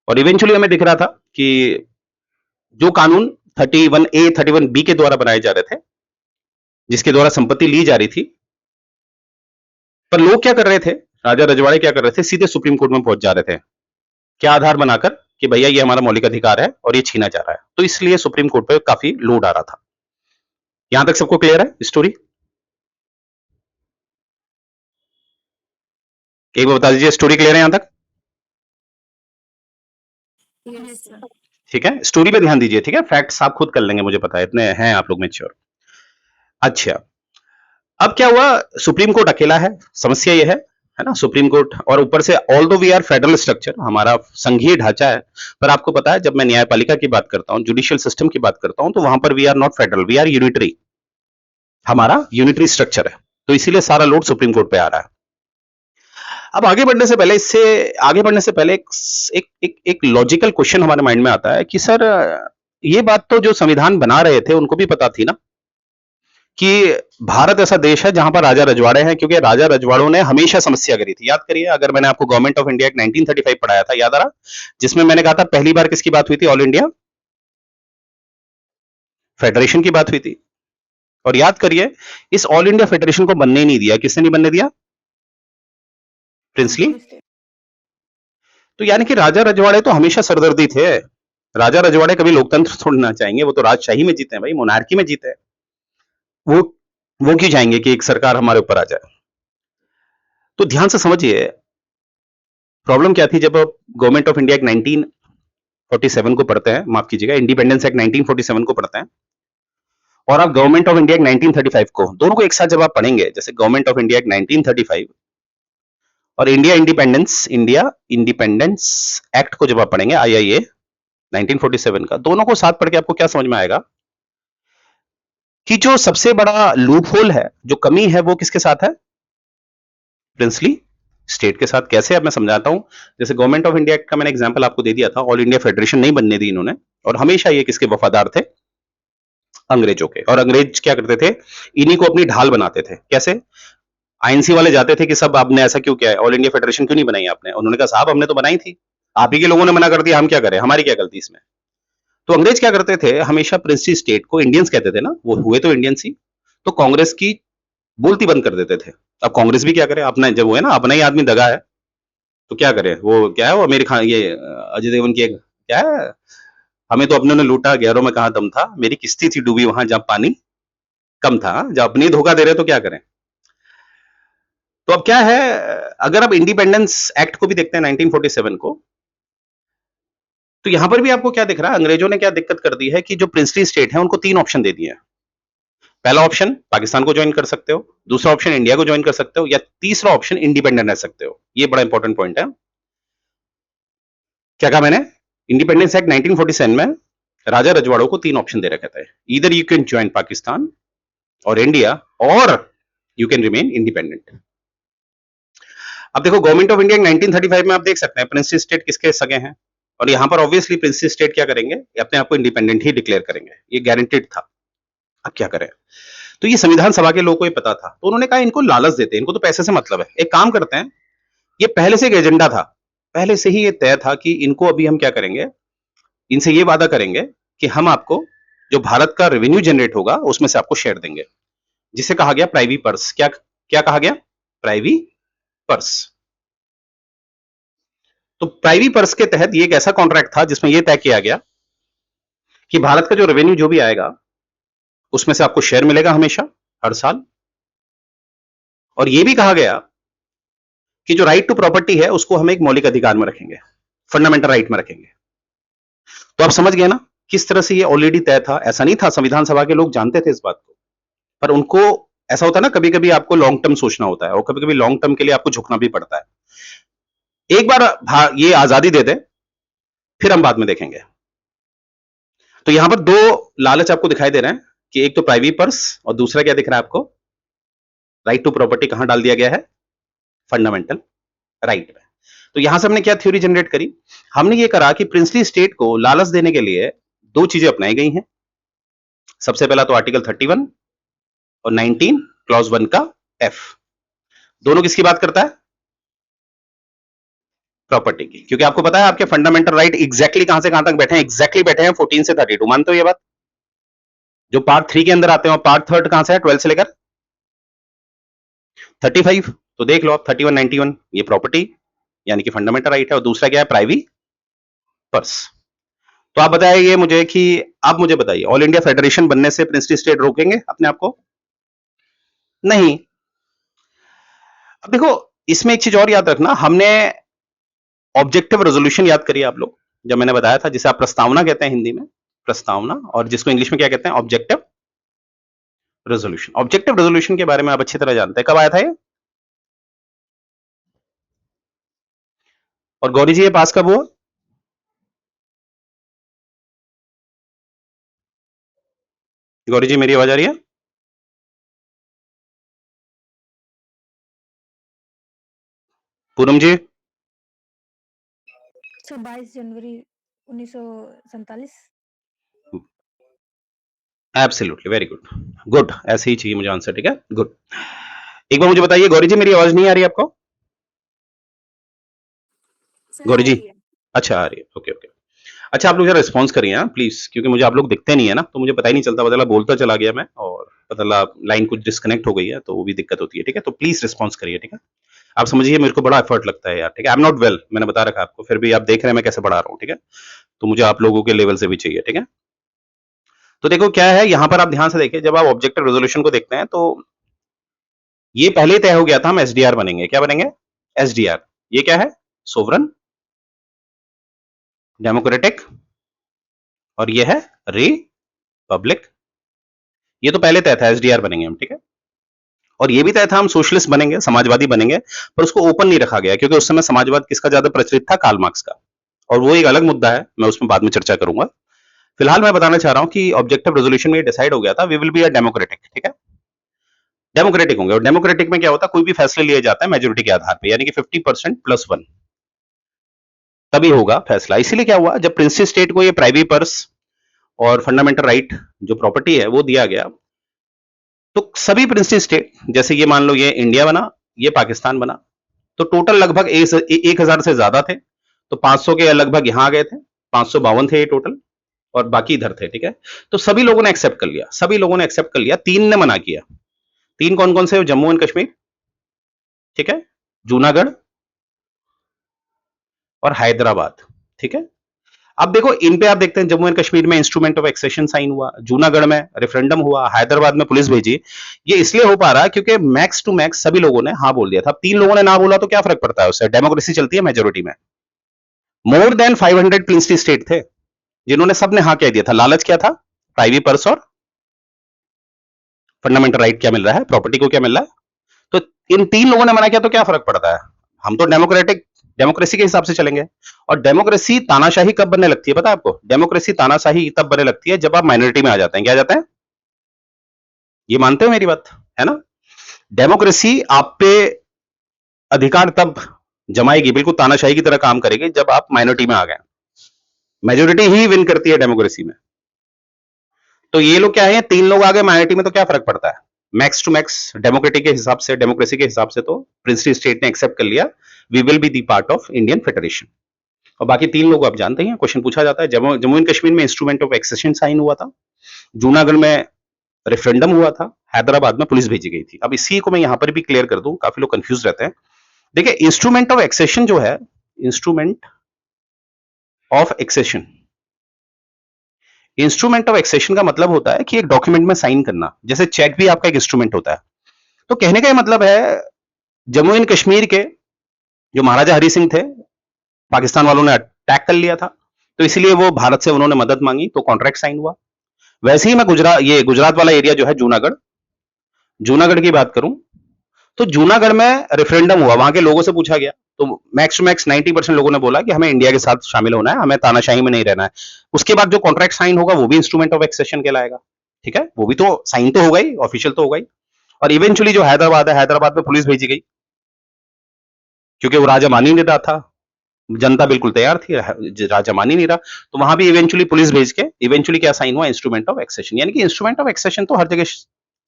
और इवेंचुअली हमें दिख रहा था कि जो कानून 31A 31B के द्वारा बनाए जा रहे थे, जिसके द्वारा संपत्ति ली जा रही थी, पर लोग क्या कर रहे थे? राजा रजवाड़े क्या कर रहे थे? सीधे सुप्रीम कोर्ट में पहुंच जा रहे थे। क्या आधार बनाकर? कि भैया ये हमारा मौलिक अधिकार है और ये छीना जा रहा है, तो इसलिए सुप्रीम कोर्ट पे काफी लोड आ रहा था। यहां तक सबको क्लियर है स्टोरी? एक बार बता दीजिए, स्टोरी क्लियर है यहां तक? Yes, sir. ठीक है, स्टोरी पे ध्यान दीजिए, ठीक है, फैक्ट्स आप खुद कर लेंगे, मुझे पता है इतने हैं आप लोग मैच्योर। अच्छा, अब क्या हुआ, सुप्रीम कोर्ट अकेला है, समस्या ये है ना, सुप्रीम कोर्ट, और ऊपर से although we are federal structure, हमारा संघीय ढांचा है, पर आपको पता है जब मैं न्यायपालिका की बात करता हूं, जुडिशियल सिस्टम की बात करता हूं, तो वहां पर we are not federal, we are unitary, हमारा यूनिटरी स्ट्रक्चर है, तो इसीलिए सारा लोड सुप्रीम कोर्ट पे आ रहा है। अब आगे बढ़ने से पहले, इससे आगे बढ़ने से पहले एक लॉजिकल क्वेश्चन हमारे माइंड में आता है कि सर, ये बात तो जो संविधान बना रहे थे उनको भी पता थी ना कि भारत ऐसा देश है जहां पर राजा रजवाड़े हैं, क्योंकि राजा रजवाड़ों ने हमेशा समस्या करी थी। याद करिए, अगर मैंने आपको गवर्नमेंट ऑफ इंडिया 1935 पढ़ाया था, याद आ रहा, जिसमें मैंने कहा था पहली बार किसकी बात हुई थी, ऑल इंडिया फेडरेशन की बात हुई थी। और याद करिए, इस ऑल इंडिया फेडरेशन को बनने ही नहीं दिया, किसने नहीं बनने दिया, प्रिंसली। तो यानी कि राजा रजवाड़े तो हमेशा सरदर्दी थे, राजा रजवाड़े कभी लोकतंत्र छोड़ना चाहेंगे, वो तो राजशाही में जीते हैं भाई, मोनार्की में जीते हैं, वो वो क्यों चाहेंगे कि एक सरकार हमारे ऊपर आ जाए। तो ध्यान से समझिए, प्रॉब्लम क्या थी, जब आप गवर्नमेंट ऑफ इंडिया एक्ट 1947 को पढ़ते हैं, माफ कीजिएगा, इंडिपेंडेंस एक्ट 1947 को पढ़ते हैं, और आप गवर्नमेंट ऑफ इंडिया एक्ट 1935 को, दोनों को एक साथ जब आप पढ़ेंगे, जैसे गवर्नमेंट ऑफ इंडिया एक्ट 1935 और इंडिया इंडिपेंडेंस एक्ट को जब आप पढ़ेंगे, आईआईए 1947 का, दोनों को साथ पढ़ के आपको क्या समझ में आएगा कि जो सबसे बड़ा लूप होल है, जो कमी है, वो किसके साथ है, प्रिंसली स्टेट के साथ। कैसे, अब मैं समझाता हूं। जैसे गवर्नमेंट ऑफ इंडिया का मैंने एग्जांपल आपको दे दिया था, ऑल इंडिया फेडरेशन नहीं बनने दी इन्होंने, और हमेशा ये किसके वफादार थे, अंग्रेजों के। और अंग्रेज क्या करते थे, इन्हीं को अपनी ढाल बनाते थे। कैसे, आईएनसी वाले जाते थे कि सब आपने ऐसा क्यों किया है, ऑल इंडिया फेडरेशन क्यों नहीं बनाई आपने, उन्होंने कहा साहब हमने तो बनाई थी, आप ही के लोगों ने मना कर दिया, हम क्या करें, हमारी क्या गलती इसमें। तो अंग्रेज क्या करते थे, हमेशा प्रिंसली स्टेट को, इंडियंस कहते थे ना, वो हुए तो इंडियंस ही, तो कांग्रेस की बोलती बंद कर देते थे। अब कांग्रेस भी क्या करे, अपना जब वो है ना, अपना ही आदमी दगा है, तो क्या करे, वो क्या है, वो अमीर खान, ये अजय देवगन की क्या है, हमें तो अपनों ने लूटा, गैरों में कहां दम था, मेरी किस्ती थी डूबी वहां जब पानी कम था। जब अपनी धोखा दे रहे तो क्या करें। तो अब क्या है, अगर आप इंडिपेंडेंस एक्ट को भी देखते हैं 1947 को, तो यहां पर भी आपको क्या दिख रहा है, अंग्रेजों ने क्या दिक्कत कर दी है कि जो प्रिंसली स्टेट है उनको 3 ऑप्शन दे दिए हैं। पहला ऑप्शन पाकिस्तान को ज्वाइन कर सकते हो, दूसरा ऑप्शन इंडिया को ज्वाइन कर सकते हो, या तीसरा ऑप्शन इंडिपेंडेंट रह सकते हो। ये बड़ा इंपॉर्टेंट पॉइंट है। क्या कहा मैंने, इंडिपेंडेंस एक्ट 1947 में राजा रजवाड़ों को 3 ऑप्शन दे रखे थे, इधर यू कैन ज्वाइन पाकिस्तान और इंडिया, और यू कैन रिमेन इंडिपेंडेंट। अब देखो, गवर्नमेंट ऑफ इंडिया 1935 में आप देख सकते हैं प्रिंसली स्टेट किसके सगे हैं, और यहां पर ऑब्वियसली प्रिंसली स्टेट क्या करेंगे, अपने आप को इंडिपेंडेंट ही डिक्लेयर करेंगे, ये गारंटेड था। अब क्या करें, तो ये संविधान सभा के लोगों को ये पता था, तो उन्होंने कहा इनको लालच देते हैं, इनको तो पैसे से मतलब है, एक काम करते हैं, ये पहले से एक एजेंडा था, पहले से ही ये तय था कि इनको अभी हम क्या करेंगे, इनसे ये वादा करेंगे कि हम आपको जो भारत का रेवेन्यू जनरेट होगा उसमें से आपको शेयर देंगे, जिसे कहा गया प्राइवी पर्स। क्या क्या कहा गया, प्राइवी पर्स। तो प्राइवी पर्स के तहत ये एक ऐसा कॉन्ट्रैक्ट था जिसमें यह तय किया गया कि भारत का जो रेवेन्यू जो भी आएगा उसमें से आपको शेयर मिलेगा हमेशा, हर साल। और यह भी कहा गया कि जो राइट टू प्रॉपर्टी है उसको हम एक मौलिक अधिकार में रखेंगे, फंडामेंटल राइट में रखेंगे। तो आप समझ गए ना किस तरह से ये ऑलरेडी तय था। ऐसा नहीं था, संविधान सभा के लोग जानते थे इस बात को, पर उनको ऐसा होता है ना, कभी कभी आपको लॉन्ग टर्म सोचना होता है और कभी कभी लॉन्ग टर्म के लिए आपको झुकना भी पड़ता है। एक बार ये आजादी दे दे, फिर हम बाद में देखेंगे। तो यहां पर 2 लालच आपको दिखाई दे रहे हैं कि एक तो प्राइवेट पर्स और दूसरा क्या दिख रहा है आपको, राइट टू प्रॉपर्टी कहां डाल दिया गया है, फंडामेंटल राइट में। तो यहां से हमने क्या थ्योरी जनरेट करी, हमने ये करा कि प्रिंसली स्टेट को लालच देने के लिए 2 चीजें अपनाई गई हैं। सबसे पहला तो आर्टिकल 31 और 19 क्लॉज 1 का एफ, दोनों किसकी बात करता है, प्रॉपर्टी की। क्योंकि आपको पता है आपके फंडामेंटल राइट एग्जैक्टली कहां से कहां तक बैठे हैं, एग्जैक्टली बैठे हैं 14 से 32, मानते हो ये बात। जो पार्ट 3 के अंदर आते हैं, पार्ट 3 कहां से है, 12 से लेकर 35। तो देख लो आप 31 91, ये प्रॉपर्टी यानी कि फंडामेंटल राइट है, और दूसरा क्या है, प्राइवेट पर्स। तो आप बताइए मुझे कि आप मुझे बताइए ऑल इंडिया फेडरेशन बनने से प्रिंसली स्टेट रोकेंगे अपने आप को? नहीं। अब देखो इसमें एक चीज और याद रखना, हमने ऑब्जेक्टिव रेजोल्यूशन याद करिए आप लोग, जब मैंने बताया था, जिसे आप प्रस्तावना कहते हैं हिंदी में, प्रस्तावना, और जिसको इंग्लिश में क्या कहते हैं, ऑब्जेक्टिव रेजोल्यूशन। ऑब्जेक्टिव रेजोल्यूशन के बारे में आप अच्छी तरह जानते हैं, कब आया था ये? और गौरी जी ये पास कब हुआ? गौरी जी मेरी आवाज आ रही है? पूनम जी? सर 22 जनवरी 1947। एब्सोल्युटली, वेरी गुड, गुड, ऐसे ही चाहिए मुझे आंसर, ठीक है, गुड। एक बार मुझे बताइए गौरी जी, मेरी आवाज नहीं आ रही आपको? सर गौरी आ जी? रही है। अच्छा आ रही है, ओके ओके। अच्छा आप लोग जरा रिस्पॉन्स करिए हाँ प्लीज, क्योंकि मुझे आप लोग दिखते नहीं है ना, तो मुझे पता ही नहीं चलता, पता बोलता चला गया मैं और पता लगा लाइन कुछ डिस्कनेक्ट हो गई है, तो वो भी दिक्कत होती है, ठीक है, तो प्लीज रिस्पॉन्स करिए, ठीक है। आप समझिए मेरे को बड़ा एफर्ट लगता है यार, ठीक है, आई एम नॉट वेल, मैंने बता रखा आपको, फिर भी आप देख रहे हैं मैं कैसे पढ़ा रहा हूँ, ठीक है, तो मुझे आप लोगों के लेवल से भी चाहिए, ठीक है। तो देखो क्या है यहां पर, आप ध्यान से देखिए, जब आप ऑब्जेक्टिव रेजोल्यूशन को देखते हैं तो ये पहले ही तय हो गया था हम एसडीआर बनेंगे, क्या बनेंगे? एसडीआर। ये क्या है? सोवरन, डेमोक्रेटिक, और ये है रिपब्लिक। ये तो पहले तय था एसडीआर बनेंगे हम, ठीक है। और ये भी तय था हम सोशलिस्ट बनेंगे, समाजवादी बनेंगे, पर उसको ओपन नहीं रखा गया क्योंकि उस समय समाजवाद किसका ज्यादा प्रचलित था? कार्ल मार्क्स का, और वो एक अलग मुद्दा है, मैं उसमें बाद में चर्चा करूंगा। फिलहाल मैं बताना चाह रहा हूं कि ऑब्जेक्टिव रेजोल्यूशन में डिसाइड हो गया था we will be a democratic, ठीक है, डेमोक्रेटिक होंगे। और डेमोक्रेटिक में क्या होता है, कोई भी फैसले लिए जाते हैं मेजोरिटी के आधार पे, यानी कि 50% प्लस वन, तभी होगा फैसला। इसीलिए क्या हुआ, जब प्रिंसी स्टेट को ये प्राइवी पर्स और फंडामेंटल राइट जो प्रॉपर्टी है वो दिया गया, तो सभी प्रिंसी स्टेट, जैसे ये मान लो ये इंडिया बना, ये पाकिस्तान बना, तो टोटल लगभग 1000 से ज्यादा थे, तो 500 के लगभग यहां आ गए थे, 552 थे ये टोटल, और बाकी इधर थे, ठीक है। तो सभी लोगों ने एक्सेप्ट कर लिया, सभी लोगों ने एक्सेप्ट कर लिया, तीन ने मना किया। तीन कौन कौन से? जम्मू एंड कश्मीर, ठीक है, जूनागढ़ और हैदराबाद, ठीक है। अब देखो इन पे आप देखते हैं, जम्मू एंड कश्मीर में इंस्ट्रूमेंट ऑफ एक्सेशन साइन हुआ, जूनागढ़ में रेफरेंडम हुआ, हैदराबाद में पुलिस भेजी। ये इसलिए हो पा रहा है क्योंकि मैक्स टू मैक्स सभी लोगों ने हाँ बोल दिया था। तीन लोगों ने ना बोला तो क्या फर्क पड़ता है उससे, डेमोक्रेसी चलती है मेजोरिटी में। मोर देन 500 प्रिंसली स्टेट थे जिन्होंने सबने हाँ कह दिया था। लालच क्या था? प्राइवी पर्स और फंडामेंटल राइट क्या मिल रहा है, प्रॉपर्टी को क्या मिल रहा है। तो इन तीन लोगों ने मना किया तो क्या फर्क पड़ता है, हम तो डेमोक्रेसी के हिसाब से चलेंगे। और डेमोक्रेसी तानाशाही कब बनने लगती है पता है आपको? डेमोक्रेसी तानाशाही तब बनने लगती है जब आप माइनॉरिटी में आ जाते हैं। क्या आ जाते हैं? ये मानते हो मेरी बात, है ना? डेमोक्रेसी आप पे अधिकार तब जमाएगी, बिल्कुल तानाशाही की तरह काम करेगी, जब आप माइनॉरिटी में आ गए। मेजोरिटी ही विन करती है डेमोक्रेसी में। तो ये लोग क्या है, तीन लोग आ गए माइनॉरिटी में, तो क्या फर्क पड़ता है? मैक्स टू मैक्स डेमोक्रेटिक के हिसाब से, डेमोक्रेसी के हिसाब से तो प्रिंसली स्टेट ने एक्सेप्ट कर लिया, we will be the part of Indian federation. और बाकी तीन लोग आप जानते हैं, क्वेश्चन पूछा जाता है। जम्मू एंड कश्मीर में इंस्ट्रूमेंट ऑफ एक्सेशन साइन हुआ था, जूनागढ़ में रेफरेंडम हुआ था, हैदराबाद में पुलिस भेजी गई थी। अब इसी को मैं यहां पर भी क्लियर कर दूं, काफी लोग कंफ्यूज रहते हैं। देखिए इंस्ट्रूमेंट ऑफ एक्सेशन जो है, instrument of accession, instrument of accession का मतलब होता है कि एक डॉक्यूमेंट में साइन करना, जैसे चेक भी आपका एक इंस्ट्रूमेंट होता है। तो कहने का मतलब है, जम्मू एंड कश्मीर के जो महाराजा हरि सिंह थे, पाकिस्तान वालों ने अटैक कर लिया था, तो इसलिए वो भारत से उन्होंने मदद मांगी, तो कॉन्ट्रैक्ट साइन हुआ। वैसे ही मैं गुजरात वाला एरिया जो है, जूनागढ़, जूनागढ़ की बात करूं, तो जूनागढ़ में रेफरेंडम हुआ, वहां के लोगों से पूछा गया, तो मैक्स टू मैक्स 90% लोगों ने बोला कि हमें इंडिया के साथ शामिल होना है, हमें तानाशाही में नहीं रहना है। उसके बाद जो कॉन्ट्रैक्ट साइन होगा वो भी इंस्ट्रूमेंट ऑफ एक्सेशन कहलाएगा, ठीक है, वो भी तो साइन तो हो गई, ऑफिशियल तो हो गई। और इवेंचुअली जो हैदराबाद है, हैदराबाद में पुलिस भेजी गई, क्योंकि वो राजा मान ही नहीं रहा था, जनता बिल्कुल तैयार थी, राजा मान ही नहीं रहा, तो वहां भी इवेंचुअली पुलिस भेज के इवेंचुअली क्या साइन हुआ, इंस्ट्रूमेंट ऑफ एक्सेशन। यानी कि इंस्ट्रूमेंट ऑफ एक्सेशन तो हर जगह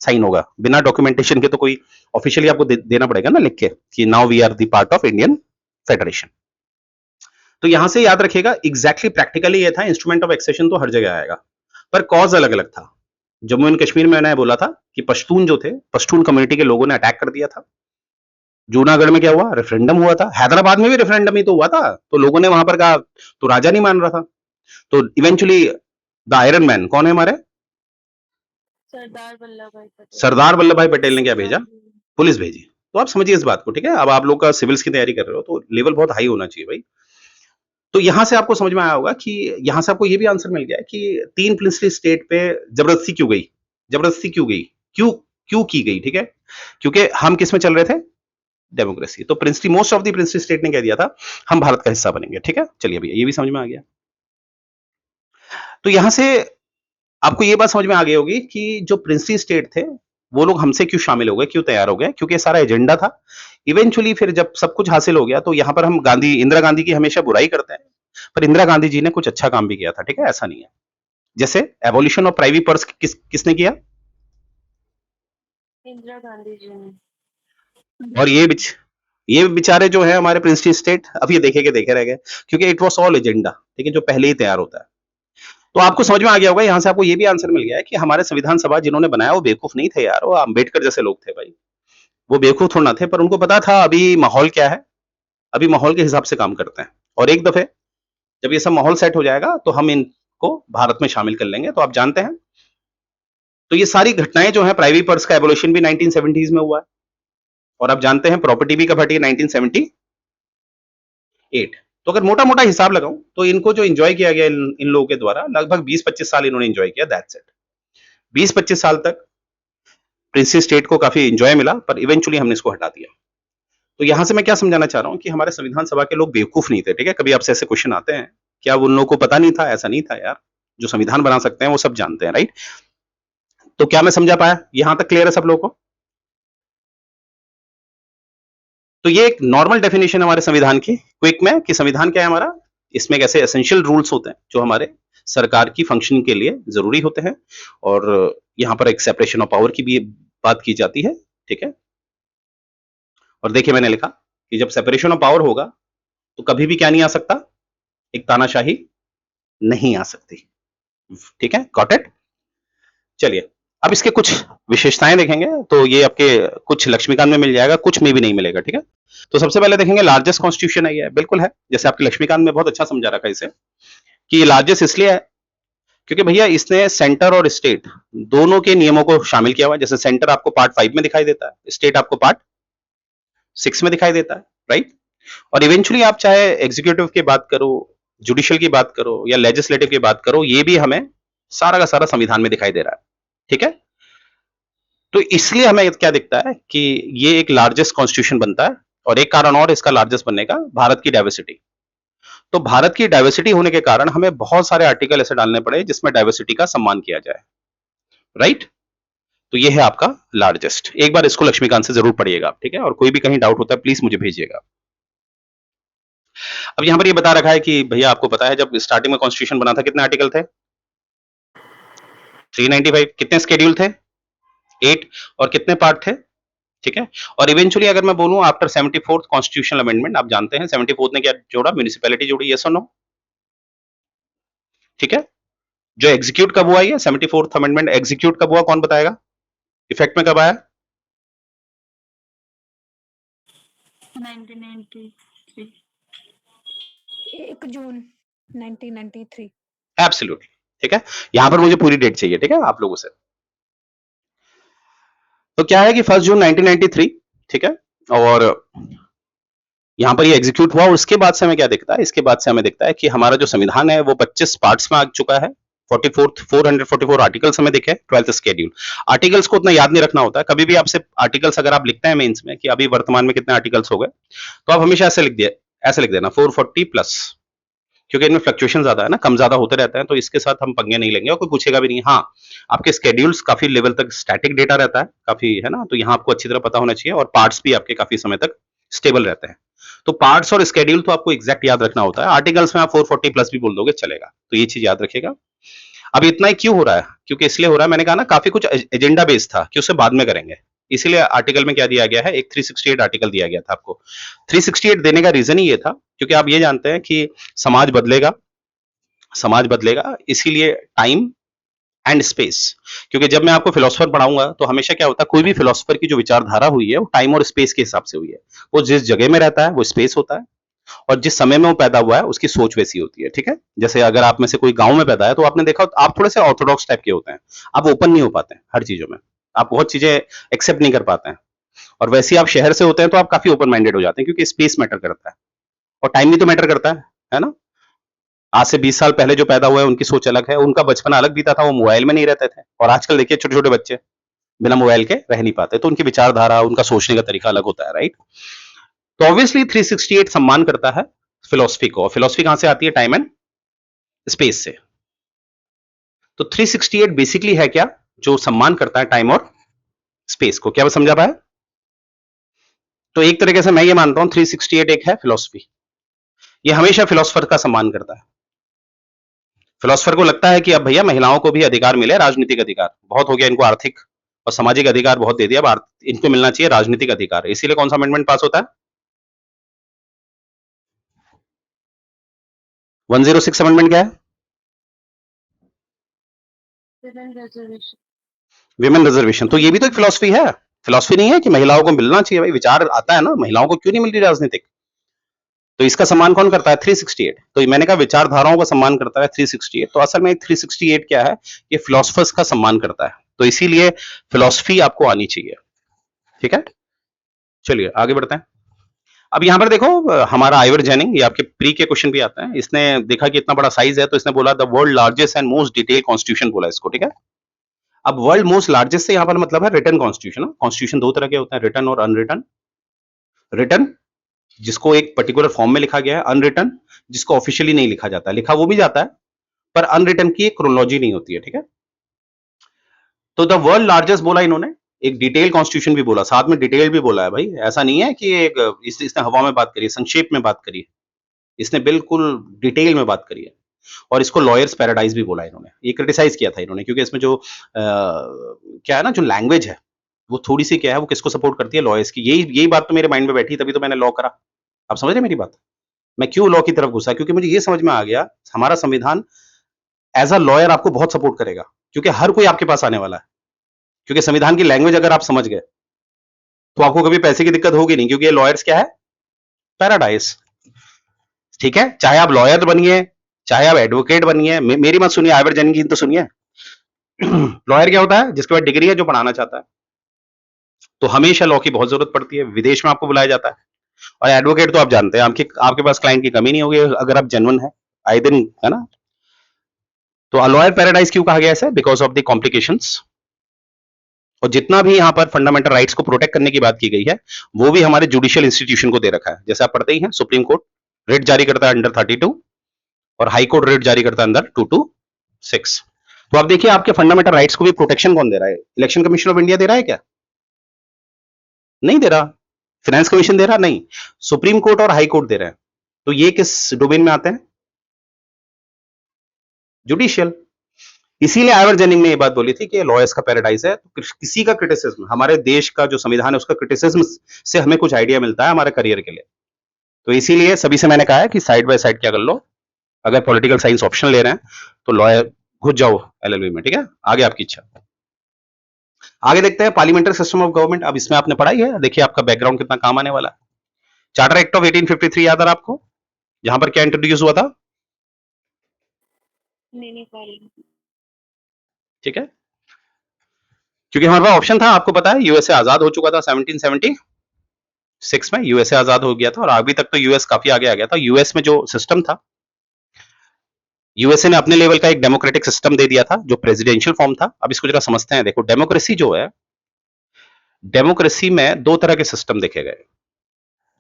साइन होगा, बिना डॉक्यूमेंटेशन के तो कोई ऑफिशियली आपको देना पड़ेगा ना लिख के कि now we are the part of Indian federation. तो यहां से याद रखिएगा, एग्जैक्टली प्रैक्टिकली ये था, इंस्ट्रूमेंट ऑफ एक्सेशन तो हर जगह आएगा, पर कॉज अलग अलग था। जम्मू एंड कश्मीर में मैंने बोला था कि पश्तून जो थे, पश्तून कम्युनिटी के लोगों ने अटैक कर दिया था, जूनागढ़ में क्या हुआ, रेफरेंडम हुआ था, हैदराबाद में भी रेफरेंडम ही तो हुआ था, तो लोगों ने वहां पर कहा तो राजा नहीं मान रहा था, तो इवेंचुअली द आयरन मैन कौन है हमारे, सरदार वल्लभ भाई पटेल। सरदार वल्लभ भाई पटेल ने क्या भेजा, सरदार- पुलिस भेजी। तो आप समझिए इस बात को, ठीक है। अब आप लोग का सिविल्स की तैयारी कर रहे हो तो लेवल बहुत हाई होना चाहिए भाई। तो यहां से आपको समझ में आया होगा कि यहां से आपको ये भी आंसर मिल गया है कि 3 प्रिंसली स्टेट पे जबरदस्ती क्यों गई, जबरदस्ती क्यों गई, क्यों क्यों की गई, ठीक है। क्योंकि हम किस में चल रहे थे, डेमोक्रेसी। तो princely most of the princely state ने कह दिया था हम भारत का हिस्सा बनेंगे, ठीक है। चलिए भैया ये भी समझ में आ गया। तो यहां से आपको ये बात समझ में आ गई होगी कि जो प्रिंसली स्टेट थे वो लोग हमसे क्यों शामिल हो गए, क्यों तैयार हो गए, क्योंकि सारा एजेंडा था। इवेंचुअली फिर जब सब कुछ हासिल हो गया तो यहां पर हम गांधी, इंदिरा गांधी की हमेशा बुराई करते हैं, पर इंदिरा गांधी जी ने कुछ अच्छा काम भी किया था, ठीक है, ऐसा नहीं है। जैसे एबोलिशन ऑफ प्राइवेट पर्स किसने किया, इंदिरा गांधी जी ने। और ये बेचारे जो है हमारे प्रिंसली स्टेट अब ये देखे के देखे रह गए, क्योंकि इट वॉज ऑल एजेंडा, ठीक है, जो पहले ही तैयार होता है। तो आपको समझ में आ गया होगा, यहां से आपको ये भी आंसर मिल गया है कि हमारे संविधान सभा जिन्होंने बनाया वो बेवकूफ नहीं थे यार, वो अंबेडकर जैसे लोग थे भाई। वो बेवकूफ थोड़ा ना थे, पर उनको पता था अभी माहौल क्या है, अभी माहौल के हिसाब से काम करते हैं, और एक दफे जब ये सब माहौल सेट हो जाएगा तो हम इनको भारत में शामिल कर लेंगे। तो आप जानते हैं, तो ये सारी घटनाएं जो है, प्राइवेट पर्स का एबोलिशन भी 1970s में हुआ है, और आप जानते हैं प्रॉपर्टी भी कब हटी है, 1978। तो अगर मोटा मोटा हिसाब लगाऊं तो इनको जो एंजॉय किया गया इन लोगों के द्वारा, लगभग 20-25 साल इन्होंने एंजॉय किया, दैट्स इट। 20-25 साल तक प्रिंसी स्टेट को काफी एंजॉय मिला, पर इवेंचुअली हमने इसको हटा दिया। तो यहां से मैं क्या समझाना चाह रहा हूं कि हमारे संविधान सभा के लोग बेवकूफ नहीं थे, ठीक है। कभी आपसे ऐसे क्वेश्चन आते हैं, क्या उन लोगों को पता नहीं था, ऐसा नहीं था यार, जो संविधान बना सकते हैं वो सब जानते हैं, राइट। तो क्या मैं समझा पाया, यहां तक क्लियर है सब लोगों को। तो ये एक नॉर्मल डेफिनेशन हमारे संविधान की क्विक में, कि संविधान क्या है हमारा, इसमें एक ऐसे एसेंशियल रूल्स होते हैं जो हमारे सरकार की फंक्शनिंग के लिए जरूरी होते हैं, और यहां पर एक सेपरेशन ऑफ पावर की भी बात की जाती है, ठीक है। और देखिए मैंने लिखा कि जब सेपरेशन ऑफ पावर होगा तो कभी भी क्या नहीं आ सकता, एक तानाशाही नहीं आ सकती, ठीक है, गॉट इट। चलिए अब इसके कुछ विशेषताएं देखेंगे, तो ये आपके कुछ लक्ष्मीकांत में मिल जाएगा, कुछ में भी नहीं मिलेगा, ठीक है। तो सबसे पहले देखेंगे लार्जेस्ट कॉन्स्टिट्यूशन है, ये बिल्कुल है, जैसे आपके लक्ष्मीकांत में बहुत अच्छा समझा रखा है इसे, कि ये लार्जेस्ट इसलिए है क्योंकि भैया इसने सेंटर और स्टेट दोनों के नियमों को शामिल किया हुआ है। जैसे सेंटर आपको पार्ट 5 में दिखाई देता है, स्टेट आपको पार्ट 6 में दिखाई देता है, राइट। और इवेंचुअली आप चाहे एग्जीक्यूटिव की बात करो, जुडिशियल की बात करो, या लेजिस्लेटिव की बात करो, ये भी हमें सारा का सारा संविधान में दिखाई दे रहा है, ठीक है। तो इसलिए हमें क्या दिखता है कि ये एक लार्जेस्ट कॉन्स्टिट्यूशन बनता है, और एक कारण और इसका लार्जेस्ट बनने का, भारत की डाइवर्सिटी। तो भारत की डाइवर्सिटी होने के कारण हमें बहुत सारे आर्टिकल ऐसे डालने पड़े जिसमें डाइवर्सिटी का सम्मान किया जाए, राइट। तो ये है आपका लार्जेस्ट, एक बार इसको लक्ष्मीकांत से जरूर पढ़िएगा, ठीक है। और कोई भी कहीं डाउट होता है प्लीज मुझे भेजिएगा। अब यहां पर ये बता रखा है कि भैया आपको पता है जब स्टार्टिंग में कॉन्स्टिट्यूशन बना था कितने आर्टिकल थे, 395। कितने स्केड्यूल थे, 8। और कितने पार्ट थे, ठीक है। और इवेंचुअली अगर मैं बोलूं आफ्टर 74th कॉन्स्टिट्यूशनल अमेंडमेंट, आप जानते हैं 74th ने क्या जोड़ा, म्युनिसिपैलिटी जोड़ी, यस और नो, ठीक है। जो एग्जीक्यूट कब हुआ, ये 74th अमेंडमेंट एग्जीक्यूट कब हुआ, कौन बताएगा, इफेक्ट में कब आया, 1993। 1 जून 1993। एब्सोल्युटली, ठीक है। यहां पर मुझे पूरी डेट चाहिए, ठीक है, आप लोगों से। तो क्या है कि 1 जून 1993, ठीक है। और यहां पर ये एग्जीक्यूट हुआ, और उसके बाद से हमें क्या दिखता है, इसके बाद से हमें दिखता है कि हमारा जो संविधान है वो 25 पार्ट्स में आ चुका है। 444 आर्टिकल्स हमें दिखे, 12th शेड्यूल। आर्टिकल्स को उतना याद नहीं रखना होता है, कभी भी आपसे आर्टिकल्स अगर आप लिखते हैं मेंस में कि अभी वर्तमान में कितने आर्टिकल्स हो गए, तो आप हमेशा ऐसे लिख देना 440 प्लस, क्योंकि इनमें फ्लक्चुएशन ज्यादा है ना, कम ज्यादा होते रहते हैं, तो इसके साथ हम पंगे नहीं लेंगे और कोई पूछेगा भी नहीं। हाँ, आपके स्केड्यूल्स काफी लेवल तक स्टैटिक डेटा रहता है काफी, है ना, तो यहाँ आपको अच्छी तरह पता होना चाहिए, और पार्ट्स भी आपके काफी समय तक स्टेबल रहते हैं। तो पार्ट्स और स्केड्यूल तो आपको एग्जैक्ट याद रखना होता है, आर्टिकल्स में आप 440 प्लस भी बोल दोगे चलेगा, तो ये चीज याद रखिएगा। अब इतना ही क्यों हो रहा है, क्योंकि इसलिए हो रहा है, मैंने कहा ना काफी कुछ एजेंडा बेस था कि उसे बाद में करेंगे, इसीलिए आर्टिकल में क्या दिया गया है, एक 368 आर्टिकल दिया गया था आपको। 368 देने का रीजन ही ये था क्योंकि आप ये जानते हैं कि समाज बदलेगा, समाज बदलेगा, इसीलिए टाइम एंड स्पेस। क्योंकि जब मैं आपको फिलोसफर पढ़ाऊंगा तो हमेशा क्या होता है, कोई भी फिलोसफर की जो विचारधारा हुई है वो टाइम और स्पेस के हिसाब से हुई है। वो जिस जगह में रहता है वो स्पेस होता है, और जिस समय में वो पैदा हुआ है उसकी सोच वैसी होती है। ठीक है, जैसे अगर आप में से कोई गांव में पैदा है तो आपने देखा आप थोड़े से ऑर्थोडॉक्स टाइप के होते हैं, आप ओपन नहीं हो पाते हैं हर चीजों में, आप बहुत चीजें एक्सेप्ट नहीं कर पाते हैं। और वैसे ही आप शहर से होते हैं तो आप काफी ओपन माइंडेड हो जाते हैं, क्योंकि स्पेस मैटर करता है और टाइम भी तो मैटर करता है ना। आज से 20 साल पहले जो पैदा हुए हैं उनकी सोच अलग है, उनका बचपन अलग बीता था, वो मोबाइल में नहीं रहते थे। और आजकल देखिए छोटे छोटे बच्चे बिना मोबाइल के रह नहीं पाते, तो उनकी विचारधारा, उनका सोचने का तरीका अलग होता है, राइट। तो ऑब्वियसली 368 सम्मान करता है फिलोसफी को, और फिलोसफी कहां से आती है, टाइम एंड स्पेस से। तो 368 बेसिकली है क्या, जो सम्मान करता है टाइम और स्पेस को। क्या मैं समझा पाया? तो एक तरीके से मैं ये मानता हूं 368 एक है फिलोसफी, ये हमेशा फिलोसफर का सम्मान करता है। फिलोसफर को लगता है कि अब भैया महिलाओं को भी अधिकार मिले, राजनीतिक अधिकार बहुत हो गया, इनको आर्थिक और सामाजिक अधिकार बहुत दे दिया, अब इनको मिलना चाहिए राजनीतिक अधिकार। इसीलिए कौन सा अमेंडमेंट पास होता है, 106 अमेंडमेंट क्या है, Women reservation. Women reservation. तो ये भी तो एक फिलोसफी है, फिलोसफी नहीं है कि महिलाओं को मिलना चाहिए, भाई विचार आता है ना, महिलाओं को क्यों नहीं मिल रही राजनीतिक। तो इसका सम्मान कौन करता है, 368। तो मैंने कहा विचारधाराओं का सम्मान करता है 368, तो असल में 368 क्या है, ये फिलोसफर्स का सम्मान करता है। तो इसीलिए फिलोसफी आपको आनी चाहिए। ठीक है, चलिए आगे बढ़ते हैं। अब यहां पर देखो हमारा आइवर जेनिंग, ये आपके प्री के क्वेश्चन भी आता है, इसने देखा कि इतना बड़ा साइज है तो इसने बोला the world largest and most detail constitution बोला इसको। ठीक है, अब वर्ल्ड मोस्ट लार्जेस्ट से यहां पर मतलब है रिटन कॉन्स्टिट्यूशन। कॉन्स्टिट्यूशन दो तरह के होते हैं, रिटन और अनरिटन। रिटन जिसको एक पर्टिकुलर फॉर्म में लिखा गया है, अनरिटन जिसको ऑफिशियली नहीं लिखा जाता, लिखा वो भी जाता है पर अनरिटन की एक क्रोनोलॉजी नहीं होती है। ठीक है, तो द वर्ल्ड लार्जेस्ट बोला इन्होंने, एक डिटेल कॉन्स्टिट्यूशन भी बोला, साथ में डिटेल भी बोला है। भाई ऐसा नहीं है कि एक इसने हवा में बात करी, संक्षेप में बात करी, इसने बिल्कुल डिटेल में बात करी है। और इसको लॉयर्स पैराडाइज भी बोला इन्होंने, ये क्रिटिसाइज किया था इन्होंने, क्योंकि इसमें जो क्या है ना, जो लैंग्वेज है वो थोड़ी सी क्या है, वो किसको सपोर्ट करती है, लॉयर्स की। यही यही बात तो मेरे माइंड में बैठी, तभी तो मैंने लॉ करा। आप समझ रहे मेरी बात, मैं क्यों लॉ की तरफ घुसा, क्योंकि मुझे ये समझ में आ गया हमारा संविधान एज अ लॉयर आपको बहुत सपोर्ट करेगा, क्योंकि हर कोई आपके पास आने वाला है। क्योंकि संविधान की लैंग्वेज अगर आप समझ गए तो आपको कभी पैसे की दिक्कत होगी नहीं, क्योंकि ये लॉयर्स क्या है, पैराडाइज। ठीक है, चाहे आप लॉयर बनिए, चाहे आप एडवोकेट बनिए, मेरी मत सुनिए, आइवर जेनिंग की तो सुनिए। लॉयर क्या होता है, जिसके पास डिग्री है, जो पढ़ाना चाहता है। तो हमेशा लॉ की बहुत जरूरत पड़ती है, विदेश में आपको बुलाया जाता है। और एडवोकेट तो आप जानते हैं, आपके पास क्लाइंट की कमी नहीं होगी अगर आप जेन्युइन है, आए दिन, है ना। तो लॉयर पैराडाइज क्यों कहा गया है, बिकॉज ऑफ द कॉम्प्लिकेशंस। और जितना भी यहाँ पर फंडामेंटल राइट्स को प्रोटेक्ट करने की बात की गई है, वो भी हमारे जुडिशियल इंस्टीट्यूशन को दे रखा है। जैसे आप पढ़ते ही हैं, सुप्रीम कोर्ट रेट जारी करता है अंडर 32, और हाई कोर्ट रेट जारी करता है अंडर 226। तो आप देखिए आपके फंडामेंटल राइट्स को भी प्रोटेक्शन कौन दे रहा है, इलेक्शन कमीशन ऑफ इंडिया दे रहा है क्या, नहीं दे रहा। फाइनेंस कमीशन दे रहा, नहीं, सुप्रीम कोर्ट और हाई कोर्ट दे रहे हैं। तो ये किस डोमेन में आते हैं, जुडिशियल। इसीलिए आइवर जेनिंग ने ये बात बोली थी कि लॉयर्स का पैराडाइज है। तो किसी का क्रिटिसिज्म, हमारे देश का जो संविधान है उसका क्रिटिसिज्म से हमें कुछ आइडिया मिलता है हमारे करियर के लिए। तो इसीलिए सभी से मैंने कहा है कि साइड बाय साइड क्या कर लो, अगर पॉलिटिकल साइंस ऑप्शन ले रहे हैं तो लॉयर घुस जाओ एलएलबी में। ठीक है, आगे आपकी इच्छा। आगे देखते हैं पार्लियामेंट्री सिस्टम ऑफ गवर्नमेंट। अब इसमें आपने पढ़ा ही है, देखिए आपका बैकग्राउंड कितना काम आने वाला है। चार्टर एक्ट ऑफ 1853 याद आ रहा आपको, जहां पर क्या इंट्रोड्यूस हुआ था, नहीं पा रही। ठीक है, क्योंकि हमारे पास ऑप्शन था, आपको पता है यूएसए आजाद हो चुका था 1776 में, यूएसए आजाद हो गया था, और अभी तक तो यूएस काफी आगे आ गया था। यूएस में जो सिस्टम था, यूएसए ने अपने लेवल का एक डेमोक्रेटिक सिस्टम दे दिया था जो प्रेसिडेंशियल फॉर्म था। अब इसको जरा समझते हैं। देखो डेमोक्रेसी जो है, डेमोक्रेसी में दो तरह के सिस्टम देखे गए।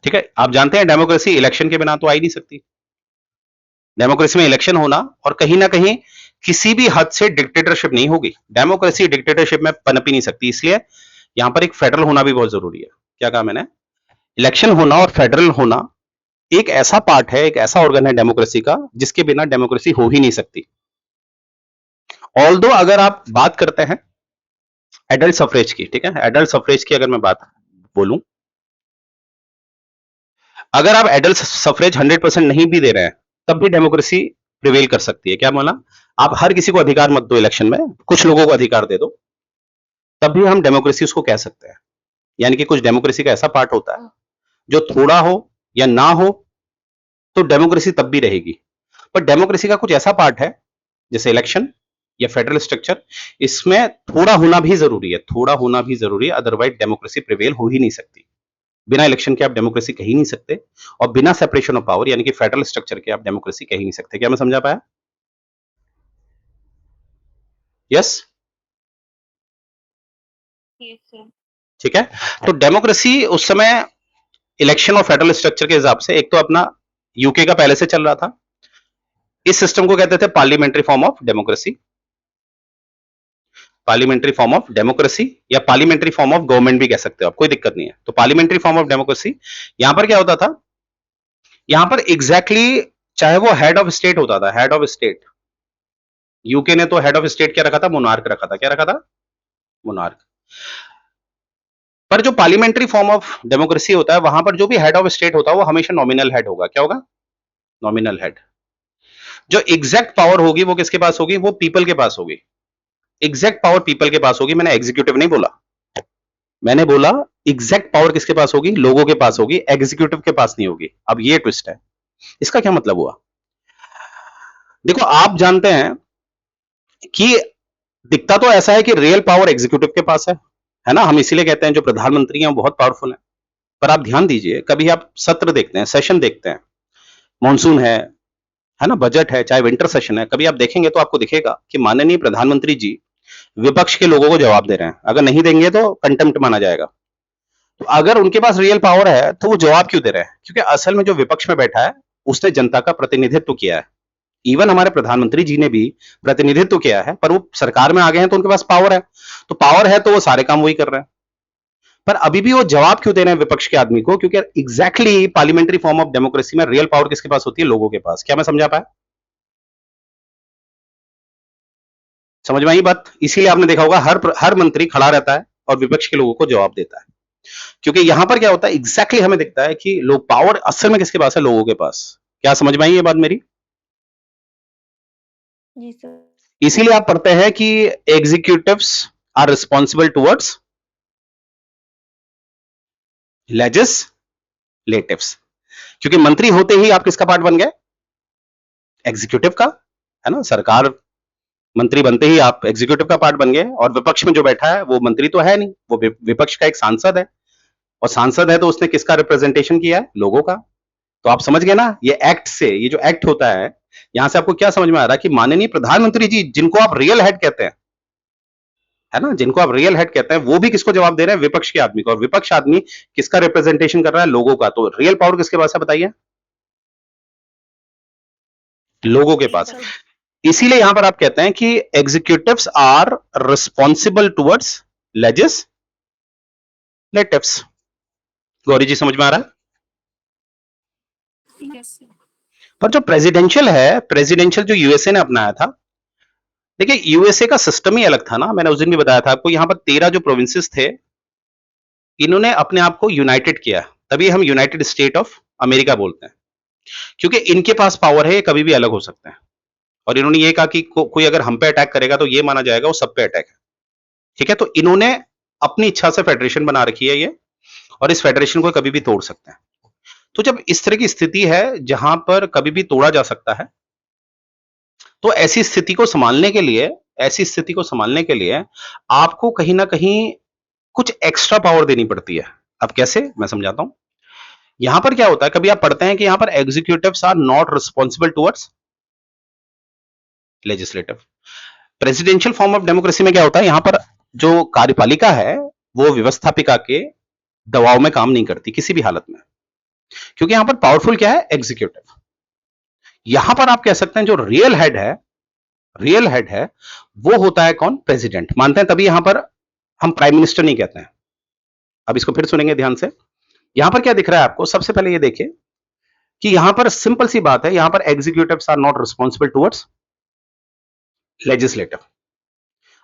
ठीक है, आप जानते हैं डेमोक्रेसी इलेक्शन के बिना तो आ ही नहीं सकती। डेमोक्रेसी में इलेक्शन होना, और कहीं ना कहीं किसी भी हद से डिक्टेटरशिप नहीं होगी। डेमोक्रेसी डिक्टेटरशिप में पनप ही नहीं सकती, इसलिए यहां पर एक फेडरल होना भी बहुत जरूरी है। क्या कहा मैंने, इलेक्शन होना और फेडरल होना एक ऐसा पार्ट है, एक ऐसा ऑर्गन है डेमोक्रेसी का, जिसके बिना डेमोक्रेसी हो ही नहीं सकती। ऑल्दो अगर आप बात करते हैं एडल्ट सफरेज की, ठीक है, एडल्ट सफरेज की अगर मैं बात बोलूं, अगर आप एडल्ट सफरेज 100% नहीं भी दे रहे हैं तब भी डेमोक्रेसी प्रिवेल कर सकती है। क्या बोला, आप हर किसी को अधिकार मत दो इलेक्शन में, कुछ लोगों को अधिकार दे दो, तब भी हम डेमोक्रेसी उसको कह सकते हैं। यानी कि कुछ डेमोक्रेसी का ऐसा पार्ट होता है जो थोड़ा हो या ना हो तो डेमोक्रेसी तब भी रहेगी, पर डेमोक्रेसी का कुछ ऐसा पार्ट है जैसे इलेक्शन या फेडरल स्ट्रक्चर, इसमें थोड़ा होना भी जरूरी है, थोड़ा होना भी जरूरी है, अदरवाइज डेमोक्रेसी प्रिवेल हो ही नहीं सकती। बिना इलेक्शन के आप डेमोक्रेसी कह ही नहीं सकते, और बिना सेपरेशन ऑफ पावर यानी कि फेडरल स्ट्रक्चर के आप डेमोक्रेसी कह ही नहीं सकते। क्या मैं समझा पाया? Yes, Yes, sir. ठीक है। तो डेमोक्रेसी उस समय इलेक्शन और फेडरल स्ट्रक्चर के हिसाब से, एक तो अपना यूके का पहले से चल रहा था, इस सिस्टम को कहते थे parliamentary form of democracy, parliamentary form of democracy या पार्लियामेंट्री फॉर्म ऑफ गवर्नमेंट भी कह सकते हो आप, कोई दिक्कत नहीं है। तो पार्लियामेंट्री फॉर्म ऑफ डेमोक्रेसी, यहां पर क्या होता था, यहां पर एग्जैक्टली चाहे वो हेड ऑफ स्टेट होता था, हेड ऑफ स्टेट, यूके ने तो हेड ऑफ स्टेट क्या रखा था, मोनार्क रखा था। क्या रखा था? मोनार्क। पर जो पार्लियामेंट्री फॉर्म ऑफ डेमोक्रेसी होता है, वहां पर जो भी हेड ऑफ स्टेट होता है वो हमेशा नॉमिनल हेड होगा। क्या होगा? Nominal head. जो एग्जैक्ट पावर होगी वो किसके पास होगी? वो पीपल के पास होगी। एग्जैक्ट पावर पीपल के पास होगी। मैंने एग्जीक्यूटिव नहीं बोला, मैंने बोला एग्जैक्ट पावर किसके पास होगी? लोगों के पास होगी, एग्जीक्यूटिव के पास नहीं होगी। अब ये ट्विस्ट है। इसका क्या मतलब हुआ? देखो, आप जानते हैं कि दिखता तो ऐसा है कि रियल पावर एग्जीक्यूटिव के पास है ना? हम इसीलिए कहते हैं जो प्रधानमंत्री हैं वो बहुत पावरफुल हैं। पर आप ध्यान दीजिए, कभी आप सत्र देखते हैं, सेशन देखते हैं, मॉनसून है ना, बजट है, चाहे विंटर सेशन है, कभी आप देखेंगे तो आपको दिखेगा कि माननीय प्रधानमंत्री जी विपक्ष के लोगों को जवाब दे रहे हैं। अगर नहीं देंगे तो कंटेम्प्ट माना जाएगा। तो अगर उनके पास रियल पावर है तो वो जवाब क्यों दे रहे हैं? क्योंकि असल में जो विपक्ष में बैठा है उसने जनता का प्रतिनिधित्व किया है। इवन हमारे प्रधानमंत्री जी ने भी प्रतिनिधित्व किया है, पर वो सरकार में आ गए हैं तो उनके पास पावर है, तो पावर है तो वो सारे काम वही कर रहे हैं। पर अभी भी वो जवाब क्यों दे रहे हैं विपक्ष के आदमी को? क्योंकि exactly parliamentary form of democracy में रियल पावर किसके पास होती है? लोगों के पास। क्या मैं समझा पाया? समझ में आई बात? इसीलिए आपने देखा होगा हर मंत्री खड़ा रहता है और विपक्ष के लोगों को जवाब देता है, क्योंकि यहां पर क्या होता है, एग्जैक्टली हमें दिखता है कि लोग पावर असल में किसके पास है? लोगों के पास। क्या समझ में आई ये बात मेरी? जी सर। इसीलिए आप पढ़ते हैं कि एग्जीक्यूटिव्स आर रिस्पॉन्सिबल टुवर्ड्स लेजिस्लेटिव्स, क्योंकि मंत्री होते ही आप किसका पार्ट बन गए? एग्जीक्यूटिव का, है ना? सरकार मंत्री बनते ही आप एग्जीक्यूटिव का पार्ट बन गए, और विपक्ष में जो बैठा है वो मंत्री तो है नहीं, वो विपक्ष का एक सांसद है, और सांसद है तो उसने किसका रिप्रेजेंटेशन किया है? लोगों का। तो आप समझ गए ना, ये एक्ट से, ये जो एक्ट होता है, यहां से आपको क्या समझ में आ रहा है कि माननीय प्रधानमंत्री जी, जिनको आप रियल हेड कहते हैं, है ना, जिनको आप रियल हेड कहते हैं, वो भी किसको जवाब दे रहे हैं? विपक्ष के आदमी को। और विपक्ष आदमी किसका रिप्रेजेंटेशन कर रहा है? लोगों का। तो रियल पावर किसके पास है बताइए? लोगों के पास। इसीलिए यहां पर आप कहते हैं कि executives are responsible towards legislatives. Gauri ji समझ में आ रहा है? Yes, sir. पर जो प्रेसिडेंशियल है, प्रेसिडेंशियल जो यूएसए ने अपनाया था, देखिए यूएसए का सिस्टम ही अलग था ना। मैंने उस दिन भी बताया था आपको, यहां पर 13 जो प्रोविंसेस थे, इन्होंने अपने आप को यूनाइटेड किया, तभी हम यूनाइटेड स्टेट ऑफ अमेरिका बोलते हैं, क्योंकि इनके पास पावर है, ये कभी भी अलग हो सकते हैं। और इन्होंने ये कहा कि कोई अगर हम पे अटैक करेगा तो ये माना जाएगा वो सब पे अटैक है। ठीक है, तो इन्होंने अपनी इच्छा से फेडरेशन बना रखी है ये, और इस फेडरेशन को कभी भी तोड़ सकते हैं। तो जब इस तरह की स्थिति है जहां पर कभी भी तोड़ा जा सकता है, तो ऐसी स्थिति को संभालने के लिए, ऐसी स्थिति को संभालने के लिए आपको कहीं ना कहीं कुछ एक्स्ट्रा पावर देनी पड़ती है। अब कैसे, मैं समझाता हूं। यहां पर क्या होता है, कभी आप पढ़ते हैं कि यहां पर executives are not responsible towards legislative. Presidential form of democracy में क्या होता है, यहां पर जो कार्यपालिका है वो व्यवस्थापिका के दबाव में काम नहीं करती किसी भी हालत में, क्योंकि यहां पर पावरफुल क्या है? एग्जीक्यूटिव। यहां पर आप कह सकते हैं जो रियल हेड है, रियल हेड है वो होता है कौन? प्रेसिडेंट। मानते हैं, तभी यहां पर हम प्राइम मिनिस्टर नहीं कहते हैं। अब इसको फिर सुनेंगे ध्यान से। यहां पर क्या दिख रहा है आपको? सबसे पहले ये देखिए कि यहां पर सिंपल सी बात है, यहां पर executives are not responsible towards legislative.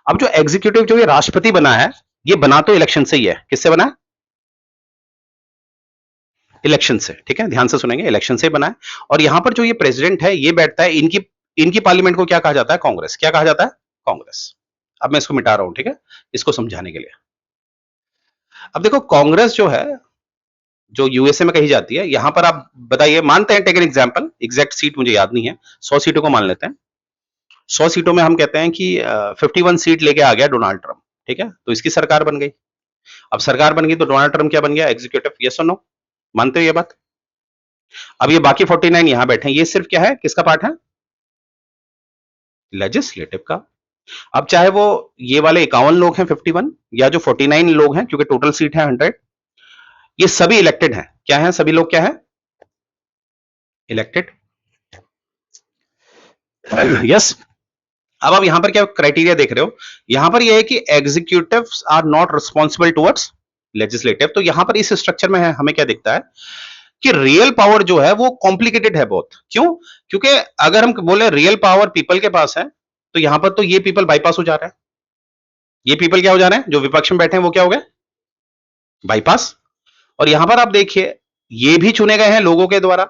अब जो एग्जीक्यूटिव, जो ये राष्ट्रपति बना है, ये बना तो इलेक्शन से ही है। किससे बना है? इलेक्शन से। ठीक है, ध्यान से सुनेंगे, इलेक्शन से बना है। और यहां पर जो ये प्रेसिडेंट है, ये बैठता है इनकी इनकी पार्लियामेंट को क्या कहा जाता है? कांग्रेस। क्या कहा जाता है? कांग्रेस। अब मैं इसको मिटा रहा हूं, ठीक है, इसको समझाने के लिए। अब देखो कांग्रेस जो है, जो यूएसए में कही जाती है, यहां पर आप बताइए, मानते हैं, take an example, exact seat मुझे याद नहीं है, 100 सीटों को मान लेते हैं। 100 सीटों में हम कहते हैं कि 51 सीट लेके आ गया डोनाल्ड ट्रंप, ठीक है, तो इसकी सरकार बन गई। अब सरकार बन गई तो डोनाल्ड ट्रंप क्या बन गया? एग्जीक्यूटिव। यस और नो? मानते हो ये बात? अब ये बाकी 49 यहां बैठे हैं, ये सिर्फ क्या है, किसका पार्ट है? लेजिस्लेटिव का। अब चाहे वो ये वाले 51 लोग हैं 51, या जो 49 लोग हैं, क्योंकि टोटल सीट है 100, ये सभी इलेक्टेड हैं। क्या है? सभी लोग क्या है? इलेक्टेड। यस। अब आप यहां पर क्या क्राइटेरिया देख रहे हो? यहां पर यह है कि executives are not responsible towards legislative. तो यहां पर इस स्ट्रक्चर में है, हमें क्या दिखता है कि रियल पावर जो है वो कॉम्प्लिकेटेड है बहुत। क्यों? क्योंकि अगर हम बोले रियल पावर पीपल के पास है, तो यहां पर तो ये पीपल बाईपास हो जा रहा है। ये पीपल क्या हो जा रहे हैं? जो विपक्ष में बैठे हैं वो क्या हो गए? बाईपास। और यहां पर आप देखिए, ये भी चुने गए हैं लोगों के द्वारा।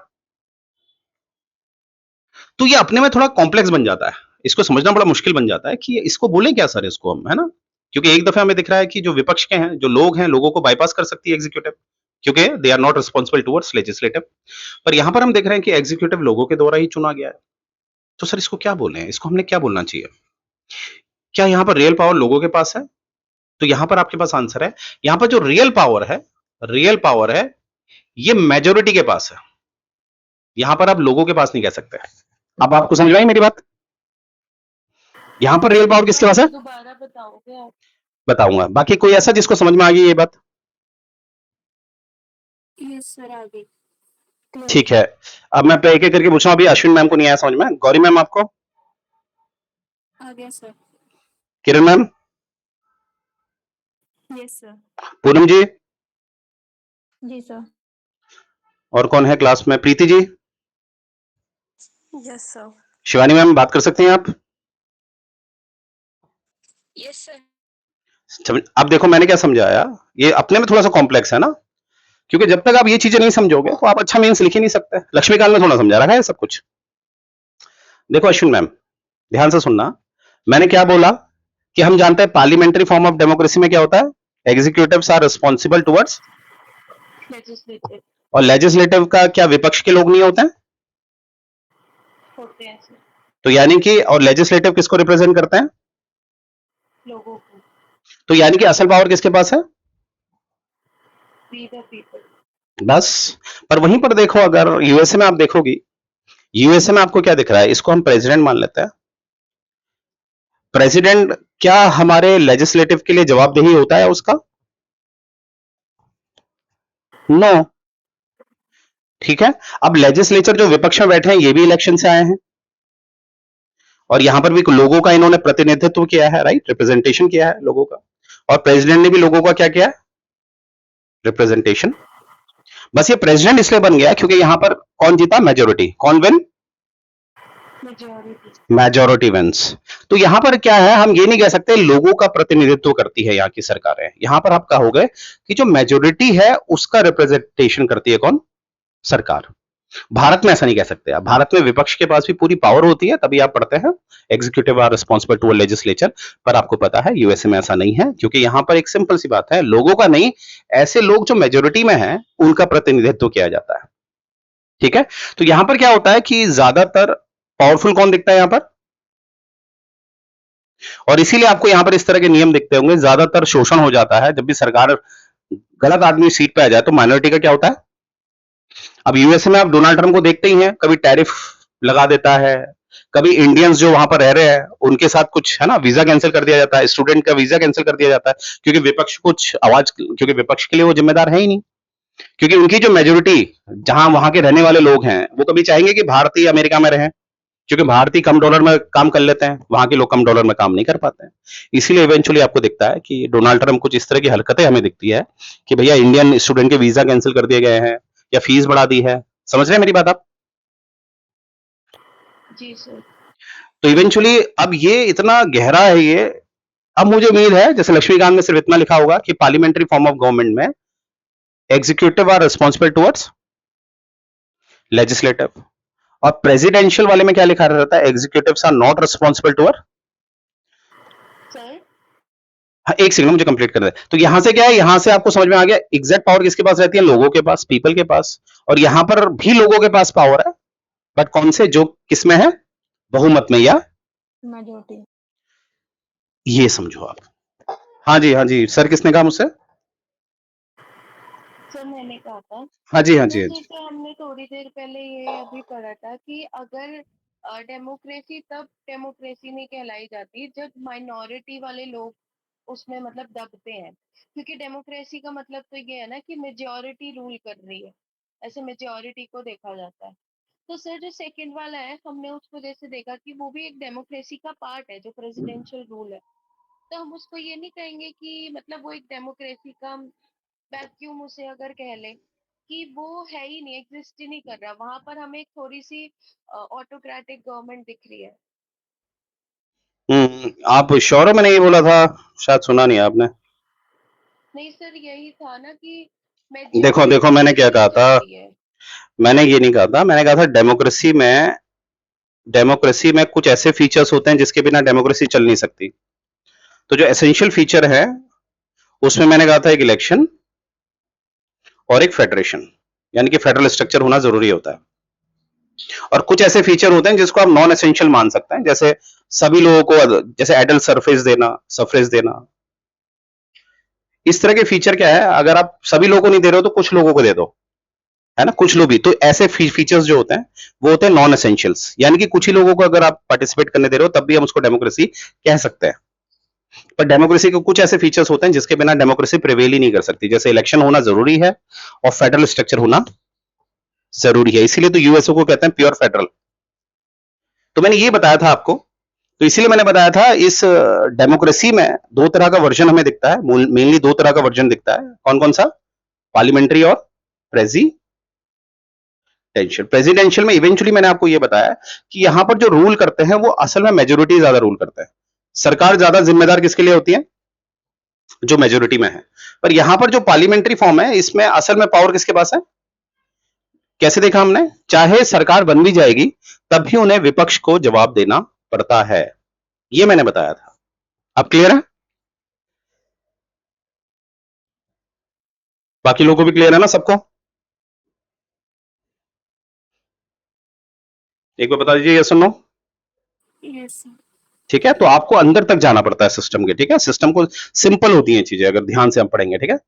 तो ये अपने में थोड़ा कॉम्प्लेक्स बन जाता है, इसको समझना बड़ा मुश्किल बन जाता है कि इसको बोलें क्या सर इसको हम, है ना? क्योंकि एक दफे हमें दिख रहा है कि जो विपक्ष के हैं, जो लोग हैं, लोगों को बाईपास कर सकती है एग्जीक्यूटिव, क्योंकि they are not responsible towards legislative. पर यहां पर हम देख रहे हैं कि एग्जीक्यूटिव लोगों के द्वारा ही चुना गया है। तो सर इसको क्या बोलें, इसको हमने क्या बोलना चाहिए? क्या यहां पर रियल पावर लोगों के पास है? तो यहां पर आपके पास आंसर है, यहां पर जो रियल पावर है, ये मेजोरिटी के पास है। यहां पर आप लोगों के पास नहीं कह सकते। अब आपको समझ में आई मेरी बात? यहां पर रियल पावर किसके पास है? दोबारा बताओगे आप? बताऊंगा। बाकी कोई ऐसा जिसको समझ में आ गई ये बात? यस सर, आगे। ठीक है। अब मैं एक एक करके पूछ रहा हूं। अभी अश्विन मैम को नहीं आया समझ में, गौरी मैम आपको? आ गया sir. Kiran ma'am? Yes sir. Poonam ji? जी सर। और कौन है क्लास में? Preeti ji? Yes sir. Shivani ma'am बात कर सकती हैं आप? Yes sir. अब देखो मैंने क्या समझाया, ये अपने में थोड़ा सा कॉम्प्लेक्स है ना, क्योंकि जब तक आप ये चीजें नहीं समझोगे तो आप अच्छा मेंस लिख ही नहीं सकते। लक्ष्मीकांत ने थोड़ा समझा रखा है सब कुछ। देखो अश्विन मैम, ध्यान से सुनना, मैंने क्या बोला कि हम जानते हैं पार्लियामेंट्री फॉर्म ऑफ डेमोक्रेसी में क्या होता है? Executives are responsible towards, legislative और लेजिस्लेटिव का क्या विपक्ष के लोग नहीं होते हैं? होते हैं सर। तो यानी कि, और लेजिस्लेटिव किसको रिप्रेजेंट करते हैं? लोगों को। तो यानी कि असल पावर किसके पास है? We the people. बस। पर वहीं पर देखो, अगर यूएसए में आप देखोगी, यूएसए में आपको क्या दिख रहा है? इसको हम प्रेसिडेंट मान लेते हैं। प्रेसिडेंट क्या हमारे लेजिस्लेटिव के लिए जवाबदेही होता है उसका? नो। ठीक है। अब लेजिस्लेचर जो विपक्ष में बैठे हैं, ये भी इलेक्शन से आए हैं, और यहां पर भी लोगों का इन्होंने प्रतिनिधित्व किया है, राइट, रिप्रेजेंटेशन किया है लोगों का। और प्रेसिडेंट ने भी लोगों का क्या किया है? रिप्रेजेंटेशन। बस ये प्रेसिडेंट इसलिए बन गया क्योंकि यहां पर कौन जीता? मेजोरिटी। कौन विन? मेजॉरिटी। Majority wins. तो यहां पर क्या है, हम ये नहीं कह सकते लोगों का प्रतिनिधित्व करती है यहाँ की सरकारें। यहां पर आप कहोगे कि जो मेजोरिटी है उसका रिप्रेजेंटेशन करती है कौन? सरकार। भारत में ऐसा नहीं कह सकते आप। भारत में विपक्ष के पास भी पूरी पावर होती है, तभी आप पढ़ते हैं executive are responsible to legislature. पर आपको पता है यूएसए में ऐसा नहीं है, क्योंकि यहां पर एक सिंपल सी बात है, लोगों का नहीं, ऐसे लोग जो मेजोरिटी में हैं उनका प्रतिनिधित्व किया जाता है। ठीक है। तो यहां पर क्या होता है कि ज्यादातर पावरफुल कौन दिखता है यहां पर? और इसीलिए आपको यहां पर इस तरह के नियम दिखते होंगे। ज्यादातर शोषण हो जाता है जब भी सरकार, गलत आदमी सीट पे आ जाए तो माइनॉरिटी का क्या होता है? अब यूएसए में आप डोनाल्ड ट्रंप को देखते ही हैं, कभी टैरिफ लगा देता है, कभी इंडियंस जो वहां पर रह रहे हैं उनके साथ कुछ है ना, वीजा कैंसिल कर दिया जाता है, स्टूडेंट का वीजा कैंसिल कर दिया जाता है, क्योंकि विपक्ष कुछ आवाज, क्योंकि विपक्ष के लिए वो जिम्मेदार है ही नहीं। क्योंकि उनकी जो मेजोरिटी, जहां वहां के रहने वाले लोग हैं, वो कभी चाहेंगे कि भारतीय अमेरिका में रहें, क्योंकि भारतीय कम डॉलर में काम कर लेते हैं, वहां के लोग कम डॉलर में काम नहीं कर पाते हैं। इसीलिए इवेंचुअली आपको दिखता है कि डोनाल्ड ट्रंप कुछ इस तरह की हरकतें हमें दिखती है कि भैया इंडियन स्टूडेंट के वीजा कैंसिल कर दिए गए हैं या फीस बढ़ा दी है। समझ रहे हैं मेरी बात आप? जी सर। तो इवेंचुअली अब ये इतना गहरा है ये। अब मुझे उम्मीद है जैसे लक्ष्मीकांत ने सिर्फ इतना लिखा होगा कि पार्लियामेंट्री फॉर्म ऑफ गवर्नमेंट में executive are responsible towards legislative, और प्रेसिडेंशियल वाले में क्या लिखा रहता है? Executives are not responsible to sir हाँ, एक सेकंड मुझे कंप्लीट कर दे। तो यहां से क्या है, यहां से आपको समझ में आ गया एग्जैक्ट पावर किसके पास रहती है? लोगों के पास, पीपल के पास। और यहां पर भी लोगों के पास पावर है, बट कौन से? जो किसमें है? बहुमत में या मेजोरिटी। ये समझो आप। हाँ जी सर, किसने कहा मुझसे? सर मैंने कहा था हाँ जी हाँ जी सर, हाँ जी। जैसे हमने थोड़ी देर पहले ये अभी पढ़ा था कि अगर डेमोक्रेसी तब डेमोक्रेसी नहीं कहलाई जाती जब माइनॉरिटी वाले लोग उसमें मतलब दबते हैं, क्योंकि डेमोक्रेसी का मतलब तो ये है ना कि मेजॉरिटी रूल कर रही है, ऐसे मेजॉरिटी को देखा जाता है। तो सर जो सेकंड वाला है हमने उसको जैसे देखा कि वो भी एक डेमोक्रेसी का पार्ट है, जो प्रेसिडेंशियल रूल है। तो हम उसको ये नहीं कहेंगे कि मतलब वो एक डेमोक्रेसी का वैक्यूम उसे अगर कह ले कि वो है ही नहीं, एग्जिस्ट ही नहीं कर रहा, वहां पर हमें एक थोड़ी सी ऑटोक्रेटिक गवर्नमेंट दिख रही है। आप श्योर हो मैंने ये बोला था? शायद सुना नहीं आपने। नहीं सर, यही था ना कि देखो देखो, मेजॉरिटी मैंने क्या रूल कहा कर था? रही है। मैंने ये नहीं कहा था, मैंने कहा था डेमोक्रेसी में कुछ ऐसे फीचर्स होते हैं जिसके बिना डेमोक्रेसी चल नहीं सकती। तो जो एसेंशियल फीचर है उसमें मैंने कहा था एक इलेक्शन और एक फेडरेशन, यानी कि फेडरल स्ट्रक्चर होना जरूरी होता है। और कुछ ऐसे फीचर होते हैं जिसको आप नॉन एसेंशियल मान सकते हैं, जैसे सभी लोगों को, जैसे एडल्ट सफरेज देना। इस तरह के फीचर क्या है, अगर आप सभी लोगों को नहीं दे रहे हो तो कुछ लोगों को दे दो, है ना? कुछ लोग भी तो ऐसे फीचर्स जो होते हैं वो होते हैं नॉन एसेंशियल्स, यानी कि कुछ ही लोगों को अगर आप पार्टिसिपेट करने दे रहे हो तब भी हम उसको डेमोक्रेसी कह सकते हैं। पर डेमोक्रेसी के कुछ ऐसे फीचर्स होते हैं जिसके बिना डेमोक्रेसी प्रिवेल ही नहीं कर सकती, जैसे इलेक्शन होना जरूरी है और फेडरल स्ट्रक्चर होना जरूरी है। इसीलिए तो यूएसओ को कहते हैं प्योर फेडरल। तो मैंने ये बताया था आपको, तो इसीलिए मैंने बताया था इस डेमोक्रेसी में दो तरह का वर्जन हमें दिखता है, मेनली दो तरह का वर्जन दिखता है। कौन कौन सा? पार्लियामेंट्री और प्रेसिडेंशियल में इवेंचुअली मैंने आपको ये बताया कि यहां पर जो रूल करते हैं वो असल में मेजोरिटी ज्यादा रूल करते हैं। सरकार ज्यादा जिम्मेदार किसके लिए होती है? जो मेजोरिटी में है। पर यहां पर जो पार्लियामेंट्री फॉर्म है इसमें असल में पावर किसके पास है? कैसे देखा हमने? चाहे सरकार बन भी जाएगी तब भी उन्हें विपक्ष को जवाब देना पड़ता है, ये मैंने बताया था। अब क्लियर है? बाकी लोगों को भी क्लियर है ना सबको? एक बार बता दीजिए यस और नो। Yes sir. ठीक है, तो आपको अंदर तक जाना पड़ता है सिस्टम के। ठीक है, सिस्टम को सिंपल होती हैं चीजें अगर ध्यान से हम पढ़ेंगे। ठीक है,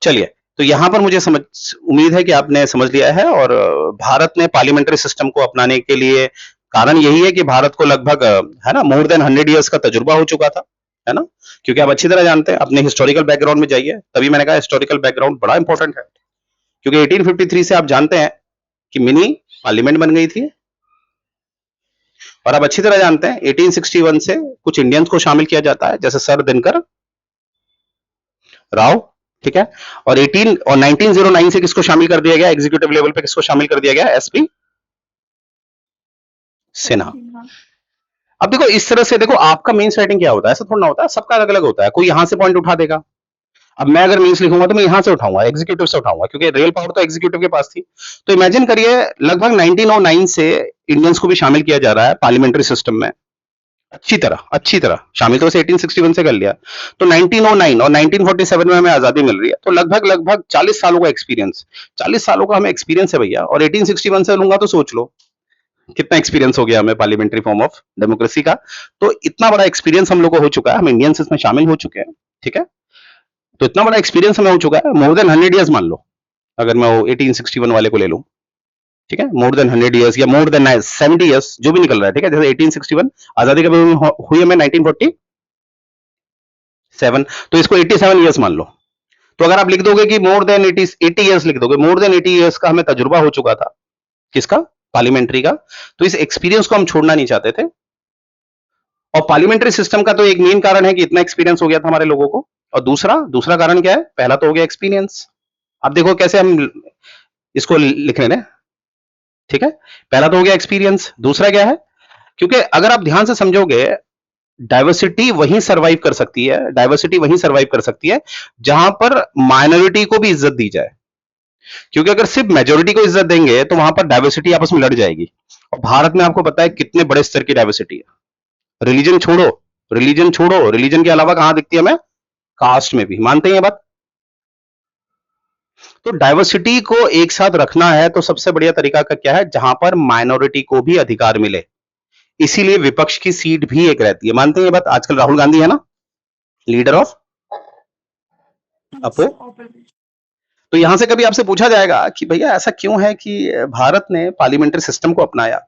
चलिए। तो यहां पर मुझे समझ उम्मीद है कि आपने समझ लिया है। और भारत ने पार्लियामेंट्री सिस्टम को अपनाने के लिए कारण यही है कि भारत को लगभग है ना मोर देन 100 ईयर्स का तजुर्बा हो चुका था, है ना? क्योंकि आप अच्छी तरह जानते हैं, अपने हिस्टोरिकल बैकग्राउंड में जाइए, तभी मैंने कहा हिस्टोरिकल बैकग्राउंड बड़ा इंपॉर्टेंट है। क्योंकि 1853 से आप जानते हैं कि मिनी पार्लियामेंट बन गई थी। और आप अच्छी तरह जानते हैं 1861 से कुछ इंडियंस को शामिल किया जाता है, जैसे सर दिनकर राव। ठीक है, और 1909 से किसको शामिल कर दिया गया एग्जीक्यूटिव लेवल पे? किसको शामिल कर दिया गया? एसपी सिन्हा। अब देखो इस तरह से, देखो आपका मीन्स राइटिंग क्या होता है, ऐसा थोड़ा ना होता है, सबका अलग अलग होता है। कोई यहां से पॉइंट उठा देगा, अब मैं अगर मीन्स लिखूंगा तो मैं यहां से उठाऊंगा, एग्जीक्यूटिव से उठाऊंगा, क्योंकि रियल पावर तो एग्जीक्यूटिव के पास थी। तो इमेजिन करिए लगभग 1909 से इंडियंस को भी शामिल किया जा रहा है पार्लियामेंट्री सिस्टम में। अच्छी तरह शामिल तो वैसे 1861 से कर लिया, तो 1909 और 1947 में हमें आजादी मिल रही है, तो लगभग लगभग 40 सालों का एक्सपीरियंस, 40 सालों का हमें एक्सपीरियंस है भैया। और 1861 से लूंगा तो सोच लो कितना एक्सपीरियंस हो गया हमें पार्लियामेंट्री फॉर्म ऑफ डेमोक्रेसी का। तो इतना बड़ा एक्सपीरियंस हम लोग को हो चुका है, हम इंडियंस इसमें शामिल हो चुके हैं। ठीक है, तो इतना बड़ा एक्सपीरियंस हमें हो चुका है, मोर देन 100 ईयर्स मान लो, अगर मैं वो 1861 वाले को ले लूं। ठीक है, मोर देन 100 ईयर्स या मोर देन 70 ईयर्स जो भी निकल रहा है। ठीक है, जैसे 1861 आजादी कब हुई हमें? 1947, तो इसको 87 ईयर्स मान लो। तो अगर आप लिख दोगे कि मोर देन 80 ईयर्स लिख दोगे, मोर देन 80 ईयर्स का हमें तजुर्बा हो चुका था। किसका? पार्लियामेंट्री का। तो इस एक्सपीरियंस को हम छोड़ना नहीं चाहते थे। और पार्लियामेंट्री सिस्टम का तो एक मेन कारण है कि इतना एक्सपीरियंस हो गया था हमारे लोगों को। और दूसरा दूसरा कारण क्या है? पहला तो हो गया एक्सपीरियंस। अब देखो कैसे हम इसको लिख रहे हैं। ठीक है, पहला तो हो गया एक्सपीरियंस, दूसरा क्या है? क्योंकि अगर आप ध्यान से समझोगे, डाइवर्सिटी वहीं सर्वाइव कर सकती है जहां पर माइनॉरिटी को भी इज्जत दी जाए। क्योंकि अगर सिर्फ मेजोरिटी को इज्जत देंगे तो वहां पर डाइवर्सिटी आपस में लड़ जाएगी। और भारत में आपको पता है कितने बड़े स्तर की डाइवर्सिटी है। रिलीजन छोड़ो, रिलीजन छोड़ो, रिलीजन के अलावा कहां दिखती है हमें? कास्ट में भी। मानते हैं ये बात? तो डाइवर्सिटी को एक साथ रखना है तो सबसे बढ़िया तरीका का क्या है? जहां पर माइनॉरिटी को भी अधिकार मिले, इसीलिए विपक्ष की सीट भी एक रहती है। मानते हैं ये बात? आजकल राहुल गांधी है ना लीडर ऑफ अपो, तो यहां से कभी आपसे पूछा जाएगा कि भैया ऐसा क्यों है कि भारत ने पार्लियामेंट्री सिस्टम को अपनाया,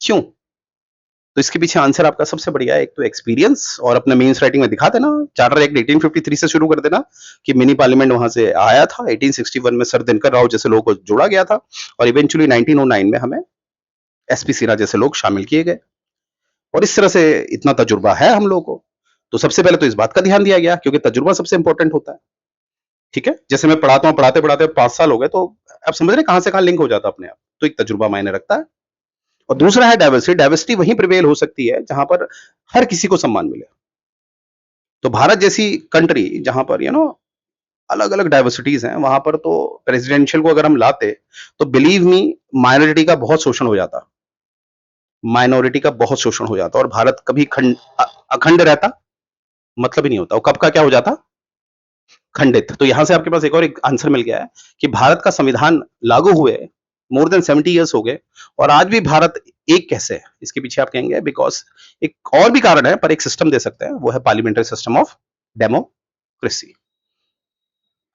क्यों? तो इसके पीछे आंसर आपका सबसे बढ़िया है, एक तो एक्सपीरियंस और अपने मेंस राइटिंग में दिखा देना। चार्टर एक्ट 1853 से शुरू कर देना कि मिनी पार्लियामेंट वहां से आया था। 1861 में सर दिनकर राव जैसे लोगों को जोड़ा गया था और इवेंचुअली 1909 में हमें एसपी सिन्हा जैसे लोग शामिल किए गए और इस तरह से इतना तजुर्बा है हम लोगों को। तो सबसे पहले तो इस बात का ध्यान दिया गया क्योंकि तजुर्बा सबसे इंपॉर्टेंट होता है। ठीक है, जैसे मैं पढ़ाता हूँ, पढ़ाते पढ़ाते 5 साल हो गए तो आप समझ रहे हैं कहां से कहां लिंक हो जाता है अपने आप। तो एक तजुर्बा मायने रखता है। और दूसरा है डाइवर्सिटी। डाइवर्सिटी वहीं प्रिवेल हो सकती है जहां पर हर किसी को सम्मान मिले। तो भारत जैसी कंट्री जहां पर अलग अलग डाइवर्सिटीज हैं, वहां पर तो प्रेसिडेंशियल को अगर हम लाते तो बिलीव मी माइनॉरिटी का बहुत शोषण हो जाता, माइनॉरिटी का बहुत शोषण हो जाता और भारत कभी अखंड रहता मतलब ही नहीं होता। और कब का क्या हो जाता? खंडित। तो यहां से आपके पास एक और एक आंसर मिल गया है कि भारत का संविधान लागू हुए मोर देन 70 ईयर्स हो गए और आज भी भारत एक कैसे है? इसके पीछे आप कहेंगे बिकॉज एक और भी कारण है, पर एक सिस्टम दे सकते हैं, वो है parliamentary system of democracy.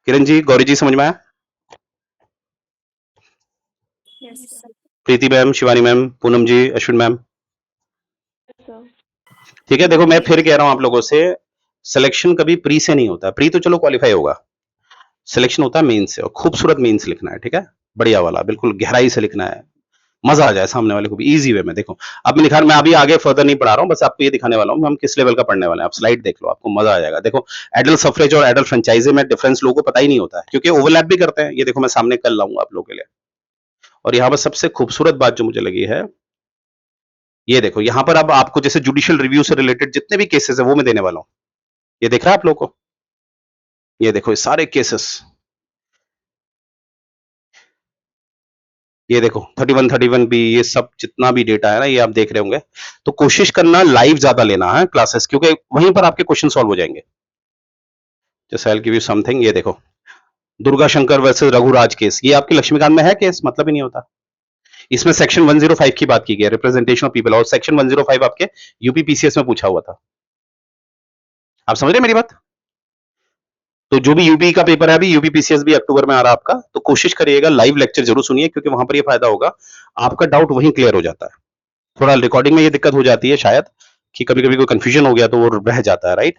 Kiran ji, Gauri ji, समझ में आया? प्रीति मैम, शिवानी मैम, पूनम जी, अश्विन मैम, ठीक है। देखो मैं फिर कह रहा हूं आप लोगों से, सिलेक्शन कभी प्री से नहीं होता। प्री तो चलो क्वालिफाई होगा, सिलेक्शन होता है मेंस से, और खूबसूरत मेंस लिखना है। ठीक है, बढ़िया वाला, बिल्कुल गहराई से लिखना है, मजा आ जाए सामने वाले को भी, इजी वे में। देखो अब मैं अभी आगे फर्दर नहीं पढ़ा रहा हूँ, बस आपको ये दिखाने वाला हूँ हम किस लेवल का पढ़ने वाले हैं। आप स्लाइड देख लो, आपको मजा आ जाएगा। देखो एडल्ट सफरेज और एडल्ट फ्रेंचाइजी में डिफरेंस लोगों को पता ही नहीं होता है क्योंकि ओवरलैप भी करते हैं। ये देखो मैं सामने कर लाऊंगा आप लोगों के लिए। और यहाँ पर सबसे खूबसूरत बात जो मुझे लगी है, ये देखो यहाँ पर अब आपको जैसे जुडिशियल रिव्यू से रिलेटेड जितने भी केसेस है वो मैं देने वाला हूँ। ये देख रहा है आप लोगों को? ये देखो ये सारे केसेस, ये देखो 31 बी, ये सब जितना भी डेटा है ना, ये आप देख रहे होंगे। तो कोशिश करना लाइव ज्यादा लेना है क्लासेस, क्योंकि वहीं पर आपके क्वेश्चन सॉल्व हो जाएंगे। जैसे I will give you something, ये देखो दुर्गा शंकर वर्सेस रघुराज केस, ये आपके लक्ष्मीकांत में है केस, मतलब ही नहीं होता। इसमें सेक्शन 105 की बात की गई है, रिप्रेजेंटेशन ऑफ पीपल, और सेक्शन 105 आपके यूपीपीसीएस में पूछा हुआ था। आप समझ रहे हैं मेरी बात? तो जो भी यूपी का पेपर है, अभी यूपीपीसीएस भी अक्टूबर में आ रहा है आपका, तो कोशिश करिएगा लाइव लेक्चर जरूर सुनिए, क्योंकि वहां पर ये फायदा होगा, आपका डाउट वहीं क्लियर हो जाता है। थोड़ा रिकॉर्डिंग में ये दिक्कत हो जाती है शायद कि कभी कभी कोई कंफ्यूजन हो गया तो वो रह जाता है, राइट?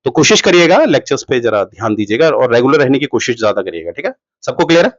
तो कोशिश करिएगा लेक्चर्स पे जरा ध्यान दीजिएगा और रेगुलर रहने की कोशिश ज्यादा करिएगा। ठीक है, सबको क्लियर है?